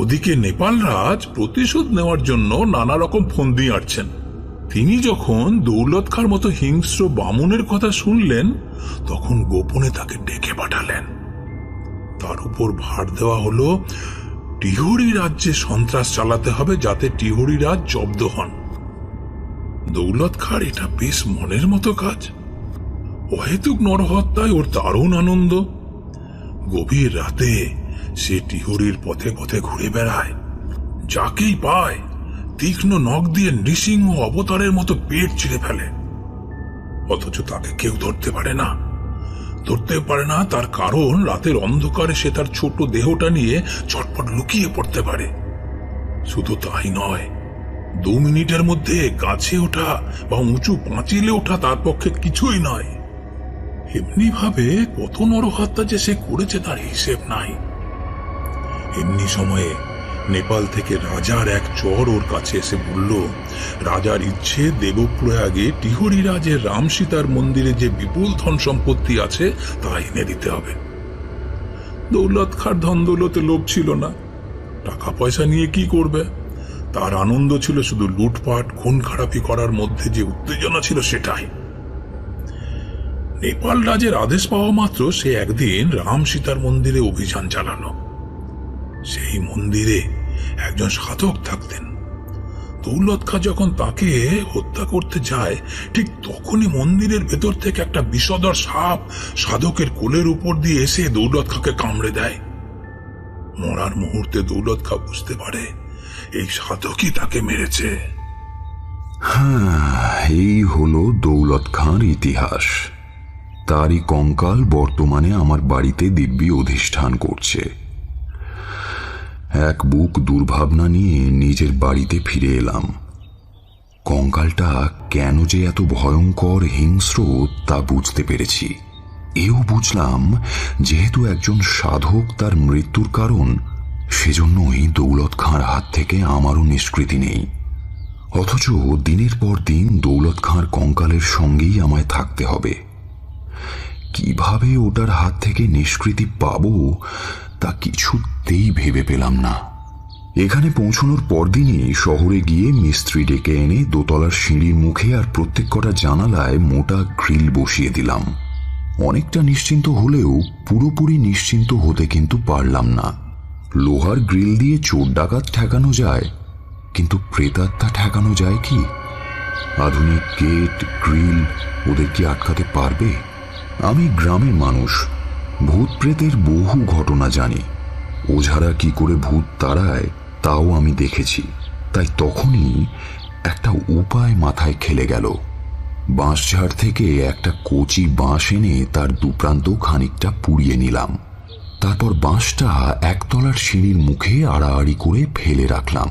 ওদিকে নেপাল রাজ প্রতিশোধ নেওয়ার জন্য নানা রকম ফন্দি আঁটছেন। তিনি যখন দৌলত খাঁর মতো হিংস্র বামুনের কথা শুনলেন, তখন গোপনে তাকে ডেকে পাঠালেন। তার উপর ভার দেওয়া হলো টিহরি রাজ্যে সন্ত্রাস চালাতে হবে, যাতে টিহরি রাজ জব্দ হন। দৌলত খাঁর এটা বেশ মনের মতো কাজ। অহেতুক নরহত্যায় ওর দারুণ আনন্দ। গভীর রাতে সে টিহরির পথে পথে ঘুরে বেড়ায়, যাকেই পায় তীক্ষ্ণ নখ দিয়ে নৃসিংহ অবতারের মতো পেট ছিঁড়ে ফেলে। অথচ তাকে কেউ ধরতে পারে না। তার কারণ রাতের অন্ধকারে সে তার ছোট দেহটা নিয়ে চটপট লুকিয়ে পড়তে পারে। শুধু তাই নয়, 2 মিনিটের মধ্যে গাছে ওঠা বা উঁচু পাঁচিলে ওঠা তার পক্ষে কিছুই নয়। এমনি ভাবে কত নরহত্যা যে সে করেছে তার হিসেব নাই। এমনি সময়ে নেপাল থেকে রাজার এক চর ওর কাছে এসে বলল, রাজার ইচ্ছে দেবপ্রয়াগে টিহরি রাজের রাম সীতার মন্দিরে যে বিপুল ধন সম্পত্তি আছে তা এনে দিতে হবে। দৌলত খাঁর ধন দৌলতে লোভ ছিল না। টাকা পয়সা নিয়ে কি করবে? তার আনন্দ ছিল শুধু লুটপাট খুন খারাপি করার মধ্যে যে উত্তেজনা ছিল সেটাই। নেপাল রাজের আদেশ পাওয়া মাত্র সে একদিন রাম সীতার মন্দিরে অভিযান চালালো। সেই মন্দিরে একজন সাধক থাকতেন। দৌলত খাঁ যখন তাকে হত্যা করতে যায়, ঠিক তখনই মন্দিরের ভেতর থেকে একটা বিষধর সাপ সাধকের কোলের উপর দিয়ে এসে দৌলত খাঁকে কামড়ে দেয়। মরার মুহূর্তে দৌলত খাঁ বুঝতে পারে এই সাধকই তাকে মেরেছে। এই হলো দৌলত খাঁর ইতিহাস। তারই কঙ্কাল বর্তমানে আমার বাড়িতে দিব্যি অধিষ্ঠান করছে। এক বুক দুর্ভাবনা নিয়ে নিজের বাড়িতে ফিরে এলাম। কঙ্কালটা কেন যে এত ভয়ঙ্কর হিংস্র তা বুঝতে পেরেছি। এও বুঝলাম, যেহেতু একজন সাধক তার মৃত্যুর কারণ, সেজন্যই দৌলত খাঁর হাত থেকে আমারও নিষ্কৃতি নেই। অথচ দিনের পর দিন দৌলত খাঁর কঙ্কালের সঙ্গেই আমায় থাকতে হবে। কিভাবে ওটার হাত থেকে নিষ্কৃতি পাবো তা কিছুতেই ভেবে পেলাম না। এখানে পৌঁছানোর পরদিনই শহরে গিয়ে মিস্ত্রি ডেকে এনে দোতলার সিঁড়ির মুখে আর প্রত্যেক কটা জানালায় মোটা গ্রিল বসিয়ে দিলাম। অনেকটা নিশ্চিন্ত হলেও পুরোপুরি নিশ্চিন্ত হতে কিন্তু পারলাম না। লোহার গ্রিল দিয়ে চোর ডাকাত ঠেকানো যায়, কিন্তু প্রেতাত্মা ঠেকানো যায় কি? আধুনিক গেট গ্রিল ওদের কি আটকাতে পারবে? আমি গ্রামের মানুষ, ভূত প্রেতের বহু ঘটনা জানি, ওঝারা কি করে ভূত তাড়ায় তাও আমি দেখেছি। তাই তখনই একটা উপায় মাথায় খেলে গেল। বাঁশঝাড় থেকে একটা কচি বাঁশ এনে তার দুপ্রান্ত খানিকটা পুড়িয়ে নিলাম। তারপর বাঁশটা একতলার সিঁড়ির মুখে আড়াআড়ি করে ফেলে রাখলাম।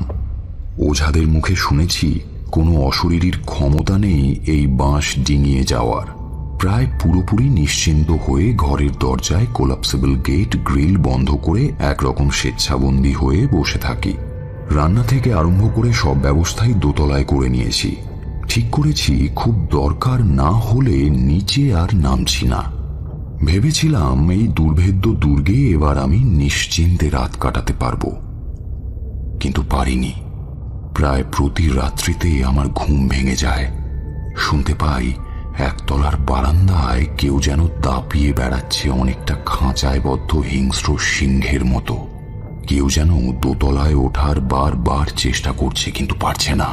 ওঝাদের মুখে শুনেছি কোনো অশরীরীর ক্ষমতা নেই এই বাঁশ ডিঙিয়ে যাওয়ার। প্রায় পুরোপুরি নিশ্চিন্ত হয়ে ঘরের দরজায় কোলাপসেবল গেট গ্রিল বন্ধ করে একরকম স্বেচ্ছাবন্দী হয়ে বসে থাকি। রান্না থেকে আরম্ভ করে সব ব্যবস্থাই দোতলায় করে নিয়েছি। ঠিক করেছি খুব দরকার না হলে নিচে আর নামছি না। ভেবেছিলাম এই দুর্ভেদ্য দুর্গে এবার আমি নিশ্চিন্তে রাত কাটাতে পারবো, কিন্তু পারিনি। প্রায় প্রতি রাত্রিতে আমার ঘুম ভেঙে যায়। শুনতে পাই একতলার বারান্দায় কেউ যেন দাপিয়ে বেড়াচ্ছে অনেকটা খাঁচায় বদ্ধ হিংস্র সিংহের মতো। কেউ যেন দোতলায় ওঠার বারবার চেষ্টা করছে, কিন্তু পারছে না।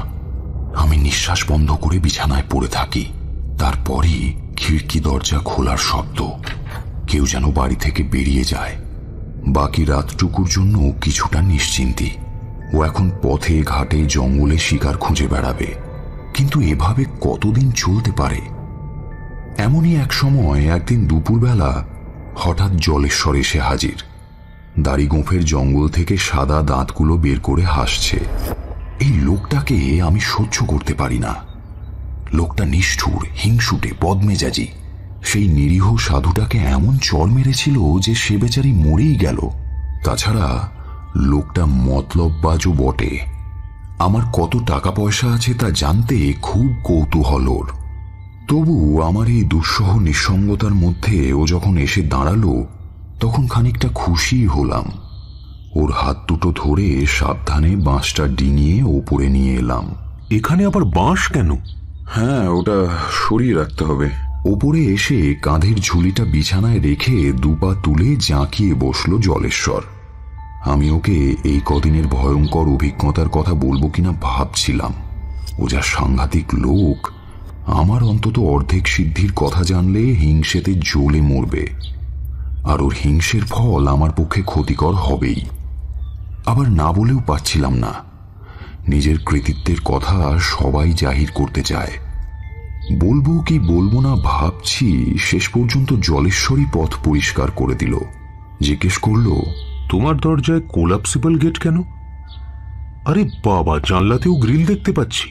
আমি নিঃশ্বাস বন্ধ করে বিছানায় পড়ে থাকি। তারপরই খিড়কি দরজা খোলার শব্দ। কেউ যেন বাড়ি থেকে বেরিয়ে যায়। বাকি রাতটুকুর জন্য কিছুটা নিশ্চিন্তি। ও এখন পথে ঘাটে জঙ্গলে শিকার খুঁজে বেড়াবে, কিন্তু এভাবে কতদিন চলতে পারে? এমনই এক সময় একদিন দুপুরবেলা হঠাৎ জলেশ্বর এসে হাজির। দাড়ি গোঁফের জঙ্গল থেকে সাদা দাঁতগুলো বের করে হাসছে। এই লোকটাকে আমি সহ্য করতে পারি না। লোকটা নিষ্ঠুর, হিংসুটে, বদমেজাজি। সেই নিরীহ সাধুটাকে এমন চড় মেরেছিল যে সে বেচারি মরেই গেল। তাছাড়া লোকটা মতলববাজও বটে। আমার কত টাকা পয়সা আছে তা জানতে খুব কৌতূহল ওর। তবু আমার এই দুঃসহ নিঃসঙ্গতার মধ্যে ও যখন এসে দাঁড়ালো তখন খানিকটা খুশি হলাম। ওর হাত দুটো ধরে সাবধানে বাঁশটা ডিঙিয়ে ওপরে নিয়ে এলাম। এখানে আবার বাঁশ কেন? হ্যাঁ, ওটা সরিয়ে রাখতে হবে। ওপরে এসে কাঁধের ঝুলিটা বিছানায় রেখে দুপা তুলে জাঁকিয়ে বসলো জলেশ্বর। আমি ওকে এই কদিনের ভয়ঙ্কর অভিজ্ঞতার কথা বলবো কিনা ভাবছিলাম। ও যা সাংঘাতিক লোক, আমার অন্তত অর্ধেক সিদ্ধির কথা জানলে হিংসেতে জ্বলে মরবে, আর ওর হিংসের ফল আমার পক্ষে ক্ষতিকর হবেই। আবার না বলেও পারছিলাম না। নিজের কৃতিত্বের কথা সবাই জাহির করতে চায়। বলবো কি বলবো না ভাবছি, শেষ পর্যন্ত জলেশ্বরী পথ পরিষ্কার করে দিল। জিজ্ঞেস করলো, তোমার দরজায় কোলাপসিবল গেট কেন? আরে বাবা, জানলাতেও গ্রিল দেখতে পাচ্ছি।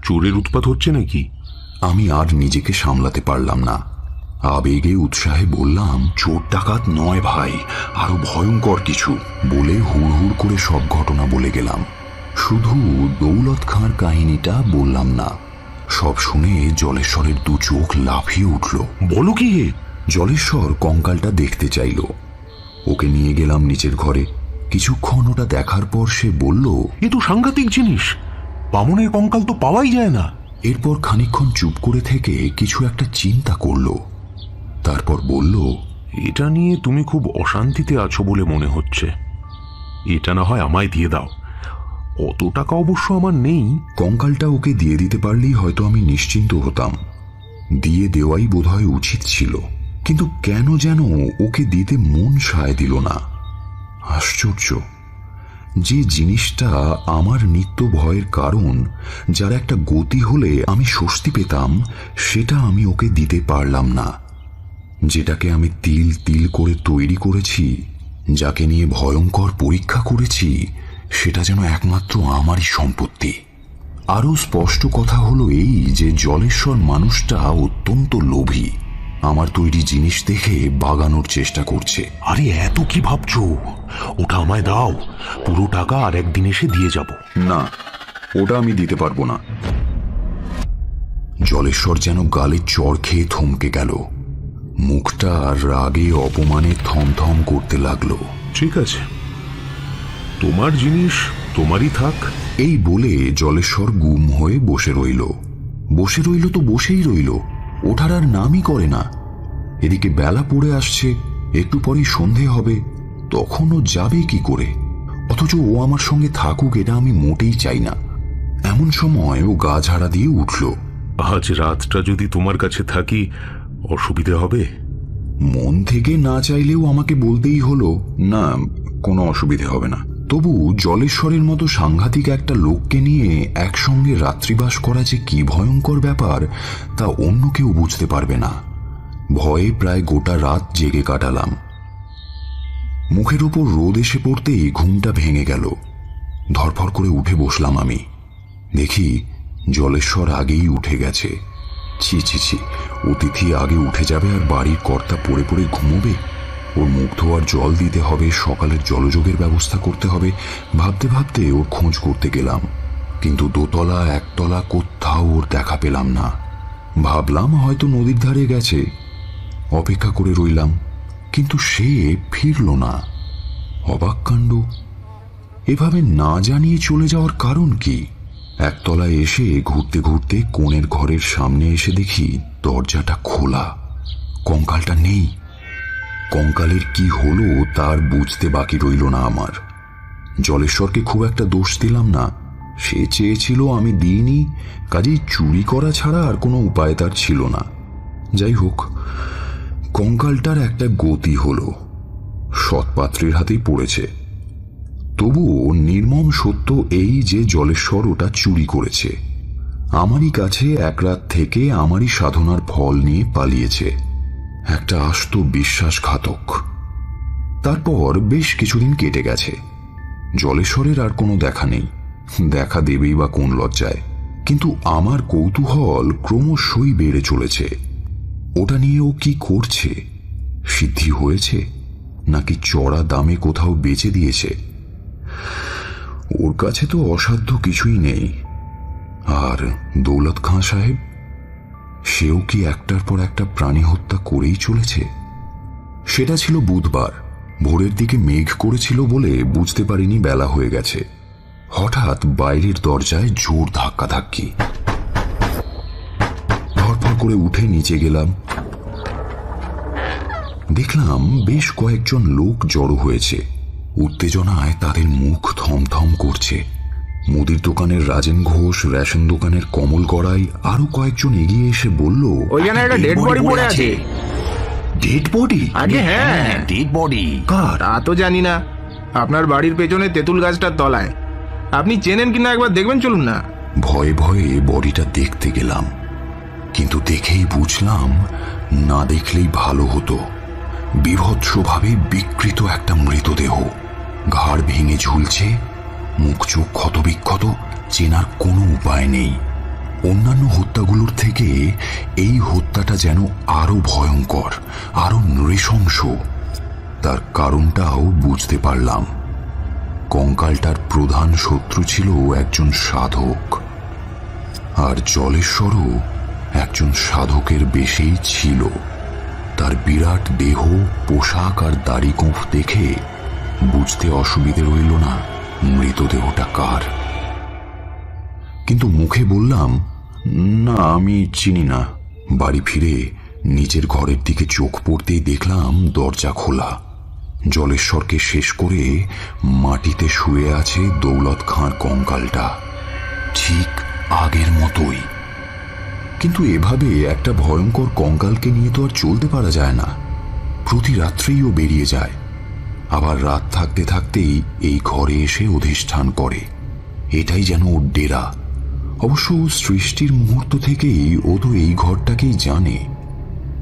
চোরের উৎপাত হচ্ছে নাকি? আমি আর নিজেকে সামলাতে পারলাম না। আবেগে উৎসাহে বললাম, চোর ডাকাত নয় ভাই, আরো ভয়ঙ্কর কিছু। বলে হুড়হুড় করে সব ঘটনা বলে গেলাম। শুধু দৌলত খাঁর কাহিনীটা বললাম না। সব শুনে জলেশ্বরের দু চোখ লাফিয়ে উঠল। বলো কি? জলেশ্বর কঙ্কালটা দেখতে চাইল। ওকে নিয়ে গেলাম নিচের ঘরে। কিছুক্ষণ ওটা দেখার পর সে বলল, এ তো সাংঘাতিক জিনিস, বামনের কঙ্কাল তো পাওয়াই যায় না। এরপর খানিকক্ষণ চুপ করে থেকে কিছু একটা চিন্তা করল। তারপর বলল, এটা নিয়ে তুমি খুব অশান্তিতে আছো বলে মনে হচ্ছে। এটা না হয় আমায় দিয়ে দাও। অত টাকা অবশ্য আমার নেই। কঙ্কালটা ওকে দিয়ে দিতে পারলেই হয়তো আমি নিশ্চিন্ত হতাম। দিয়ে দেওয়াই বোধহয় উচিত ছিল, কিন্তু কেন যেন ওকে দিতে মন সায় দিল না। আশ্চর্য, যে জিনিসটা আমার নিত্য ভয়ের কারণ, যার একটা গতি হলে আমি স্বস্তি পেতাম, সেটা আমি ওকে দিতে পারলাম না। যেটাকে আমি তিল তিল করে তৈরি করেছি, যাকে নিয়ে ভয়ঙ্কর পরীক্ষা করেছি, সেটা যেন একমাত্র আমারই সম্পত্তি। আরও স্পষ্ট কথা হলো এই যে জলেশ্বর মানুষটা অত্যন্ত লোভী। আমার তৈরি জিনিস দেখে বাগানোর চেষ্টা করছে। আরে এত কি ভাবছো? ওটা আমায় দাও, পুরো টাকা আর একদিন এসে দিয়ে যাব। না, ওটা আমি দিতে পারবো না। জলেশ্বর যেন গালে চড় খেয়ে থমকে গেল। মুখটা রাগে অপমানে থমথম করতে লাগলো। ঠিক আছে, তোমার জিনিস তোমারই থাক। এই বলে জলেশ্বর গুম হয়ে বসে রইল। বসে রইল তো বসেই রইল, ওঠার আর নামই করে না। এদিকে বেলা পড়ে আসছে, একটু পরেই সন্ধে হবে, তখনও যাবে কি করে? অথচ ও আমার সঙ্গে থাকুক এটা আমি মোটেই চাই না। এমন সময় ও গা ঝাড়া দিয়ে উঠল। আজ রাতটা যদি তোমার কাছে থাকি অসুবিধে হবে? মন থেকে না চাইলেও আমাকে বলতেই হলো, না, কোনো অসুবিধে হবে না। তবু জলেশ্বরের মতো সাংঘাতিক একটা লোককে নিয়ে একসঙ্গে রাত্রিবাস করা যে কি ভয়ঙ্কর ব্যাপার তা অন্য কেউ বুঝতে পারবে না। ভয়ে প্রায় গোটা রাত জেগে কাটালাম। মুখের উপর রোদ এসে পড়তেই ঘুমটা ভেঙে গেল। ধরফর করে উঠে বসলাম আমি। দেখি জলেশ্বর আগেই উঠে গেছে। ছি ছি ছি, অতিথি আগে উঠে যাবে আর বাড়ির কর্তা পড়ে পড়ে ঘুমোবে। ওর মুখ ধোয়ার জল দিতে হবে, সকালের জলযোগের ব্যবস্থা করতে হবে। ভাবতে ভাবতে ওর খোঁজ করতে গেলাম, কিন্তু দোতলা একতলা কোথাও ওর দেখা পেলাম না। ভাবলাম হয়তো নদীর ধারে গেছে। অপেক্ষা করে রইলাম, কিন্তু সে ফিরল না। অবাক কাণ্ড। এভাবে না জানিয়ে চলে যাওয়ার কারণ কি? একতলায় এসে ঘুরতে ঘুরতে কোণের ঘরের সামনে এসে দেখি দরজাটা খোলা, কঙ্কালটা নেই। কঙ্কালের কি হলো তার বুঝতে বাকি রইল না আমার। জলেশ্বরকে খুব একটা দোষ দিলাম না। সে চেয়েছিল, আমি দিইনি, কাজেই চুরি করা ছাড়া আর কোনো উপায় তার ছিল না। যাই হোক, কঙ্কালটার একটা গতি হলো, সৎপাত্রীর হাতেই পড়েছে। তবুও নির্মম সত্য এই যে জলেশ্বর ওটা চুরি করেছে। আমারই কাছে এক রাত থেকে আমারই সাধনার ফল নিয়ে পালিয়েছে। একটা আস্ত বিশ্বাসঘাতক। তারপর বেশ কিছুদিন কেটে গেছে। জলেশ্বরের আর কোনো দেখা নেই। দেখা দেবেই বা কোন লজ্জায়। কিন্তু আমার কৌতূহল ক্রমশই বেড়ে চলেছে। ওটা নিয়ে ও কি করছে? সিদ্ধি হয়েছে নাকি চড়া দামে কোথাও বেচে দিয়েছে? ওর কাছে তো অসাধ্য কিছুই নেই। আর দৌলত খাঁ সাহেব, সেও কি একটার পর একটা প্রাণী হত্যা করেই চলেছে? সেটা ছিল বুধবার। ভোরের দিকে মেঘ করেছিল বলে বুঝতে পারিনি বেলা হয়ে গেছে। হঠাৎ বাইরের দরজায় জোর ধাক্কাধাক্কি। ধরফর করে উঠে নিচে গেলাম। দেখলাম বেশ কয়েকজন লোক জড়ো হয়েছে। উত্তেজনায় তাদের মুখ থমথম করছে। মুদির দোকানের রাজেন ঘোষ, রেশন দোকানের কমল গড়াই, আরো কয়েকজন এগিয়ে এসে বলল, ওইখানে একটা ডেড বডি পড়ে আছে। Dead body? আগে হ্যাঁ, ডেড বডি। কার? তা তো জানি না। আপনার বাড়ির পেছনে তেঁতুল গাছটার তলায়। আপনি চেনেন কিনা একবার দেখবেন, চলুন না। ভয়ে ভয়ে বডিটা দেখতে গেলাম, কিন্তু দেখেই বুঝলাম না দেখলেই ভালো হতো। বিভৎসভাবে বিকৃত একটা মৃতদেহ, ঘাড় ভেঙে ঝুলছে, মুখ চোখ ক্ষতবিক্ষত, চেনার কোনো উপায় নেই। অন্যান্য হত্যাগুলোর থেকে এই হত্যাটা যেন আরো ভয়ঙ্কর, আরো নৃশংস। তার কারণটাও বুঝতে পারলাম। কঙ্কালটার প্রধান শত্রু ছিল একজন সাধক, আর জলেশ্বরও একজন সাধকের বেশেই ছিল। তার বিরাট দেহ, পোশাক আর দাড়ি গোঁফ দেখে বুঝতে অসুবিধে রইল না মৃতদেহটা কার। কিন্তু মুখে বললাম, না, আমি চিনি না। বাড়ি ফিরে নিজের ঘরের দিকে চোখ পড়তেই দেখলাম দরজা খোলা। জলেশ্বরকে শেষ করে মাটিতে শুয়ে আছে দৌলত খাঁর কঙ্কালটা, ঠিক আগের মতোই। কিন্তু এভাবে একটা ভয়ঙ্কর কঙ্কালকে নিয়ে তো আর চলতে পারা যায় না। প্রতি রাত্রেই ও বেরিয়ে যায়, আবার রাত থাকতে থাকতেই এই ঘরে এসে অধিষ্ঠান করে। এটাই যেন ওর ডেরা। অবশ্য সৃষ্টির মুহূর্ত থেকেই ও তো এই ঘরটাকেই জানে।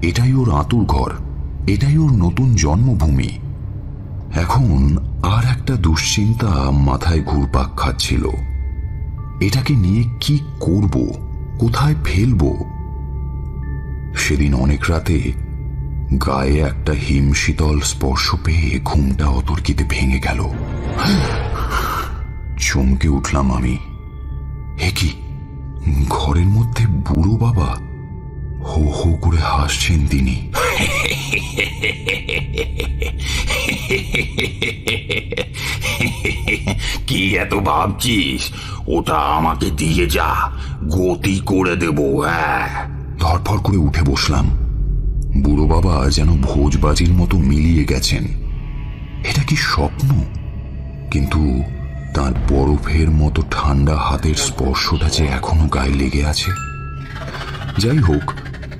এটাই ওর আঁতুর ঘর, এটাই ওর নতুন জন্মভূমি। এখন আর একটা দুশ্চিন্তা মাথায় ঘুরপাক খাচ্ছিল। এটাকে নিয়ে কি করব, কোথায় ফেলব? সেদিন অনেক রাতে গায়ে একটা হিমশীতল স্পর্শ পেয়ে ঘুমটা অতর্কিতে ভেঙে গেল। চমকে উঠলাম আমি। এ কি, ঘরের মধ্যে বুড়ো বাবা! হো হো করে হাসছেন তিনি। কি এত ভাবছিস? ওটা আমাকে দিয়ে যা, গতি করে দেব। হ্যাঁ। ধরফর করে উঠে বসলাম। বুড়ো বাবা যেন ভোজবাজির মতো মিলিয়ে গেছেন। এটা কি স্বপ্ন? কিন্তু তার বরফের মতো ঠান্ডা হাতের স্পর্শটা যে এখনো গায়ে লেগে আছে। যাই হোক,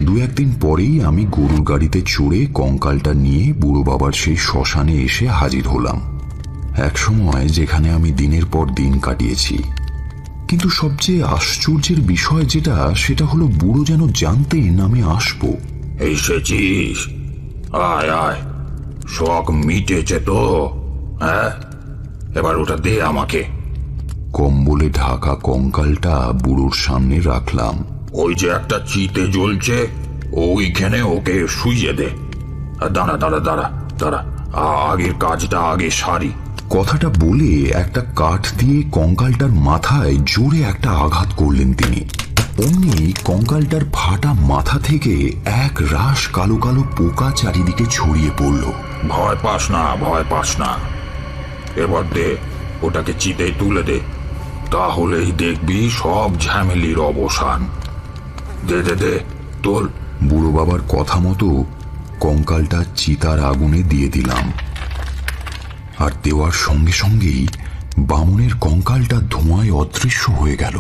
দু একদিন পরেই আমি গরুর গাড়িতে চড়ে কঙ্কালটা নিয়ে বুড়ো বাবার সেই শ্মশানে এসে হাজির হলাম, এক সময় যেখানে আমি দিনের পর দিন কাটিয়েছি। কিন্তু সবচেয়ে আশ্চর্যের বিষয় যেটা, সেটা হলো বুড়ো যেন জানতেন আমি আসবো। এসেছিস? আয় আয়, শখ মিটেছে তো? হ্যাঁ, এবার ওটা দে আমাকে। কম্বলে ঢাকা কঙ্কালটা বুড়োর সামনে রাখলাম। ওই যে একটা চিতে জ্বলছে, ওইখানে ওকে শুইয়ে দে। দাঁড়া দাঁড়া দাঁড়া দাঁড়া, আগের কাজটা আগে সারি। কথাটা বলে একটা কাঠ দিয়ে কঙ্কালটার মাথায় জোরে একটা আঘাত করলেন তিনি। অমনি কঙ্কালটার ফাটা মাথা থেকে এক রাশ কালো কালো পোকা চারিদিকে ছড়িয়ে পড়ল। ভয় পাস না, ভয় পাস না। এবার দে, ওটাকে চিতে তুলে দে, তাহলেই দেখবি সব ঝামেলির অবসান। দে দে দে, তোল। বুড়ো বাবার কথা মতো কঙ্কালটা চিতার আগুনে দিয়ে দিলাম, আর দেওয়ার সঙ্গে সঙ্গেই বামুনের কঙ্কালটা ধোঁয়ায় অদৃশ্য হয়ে গেল।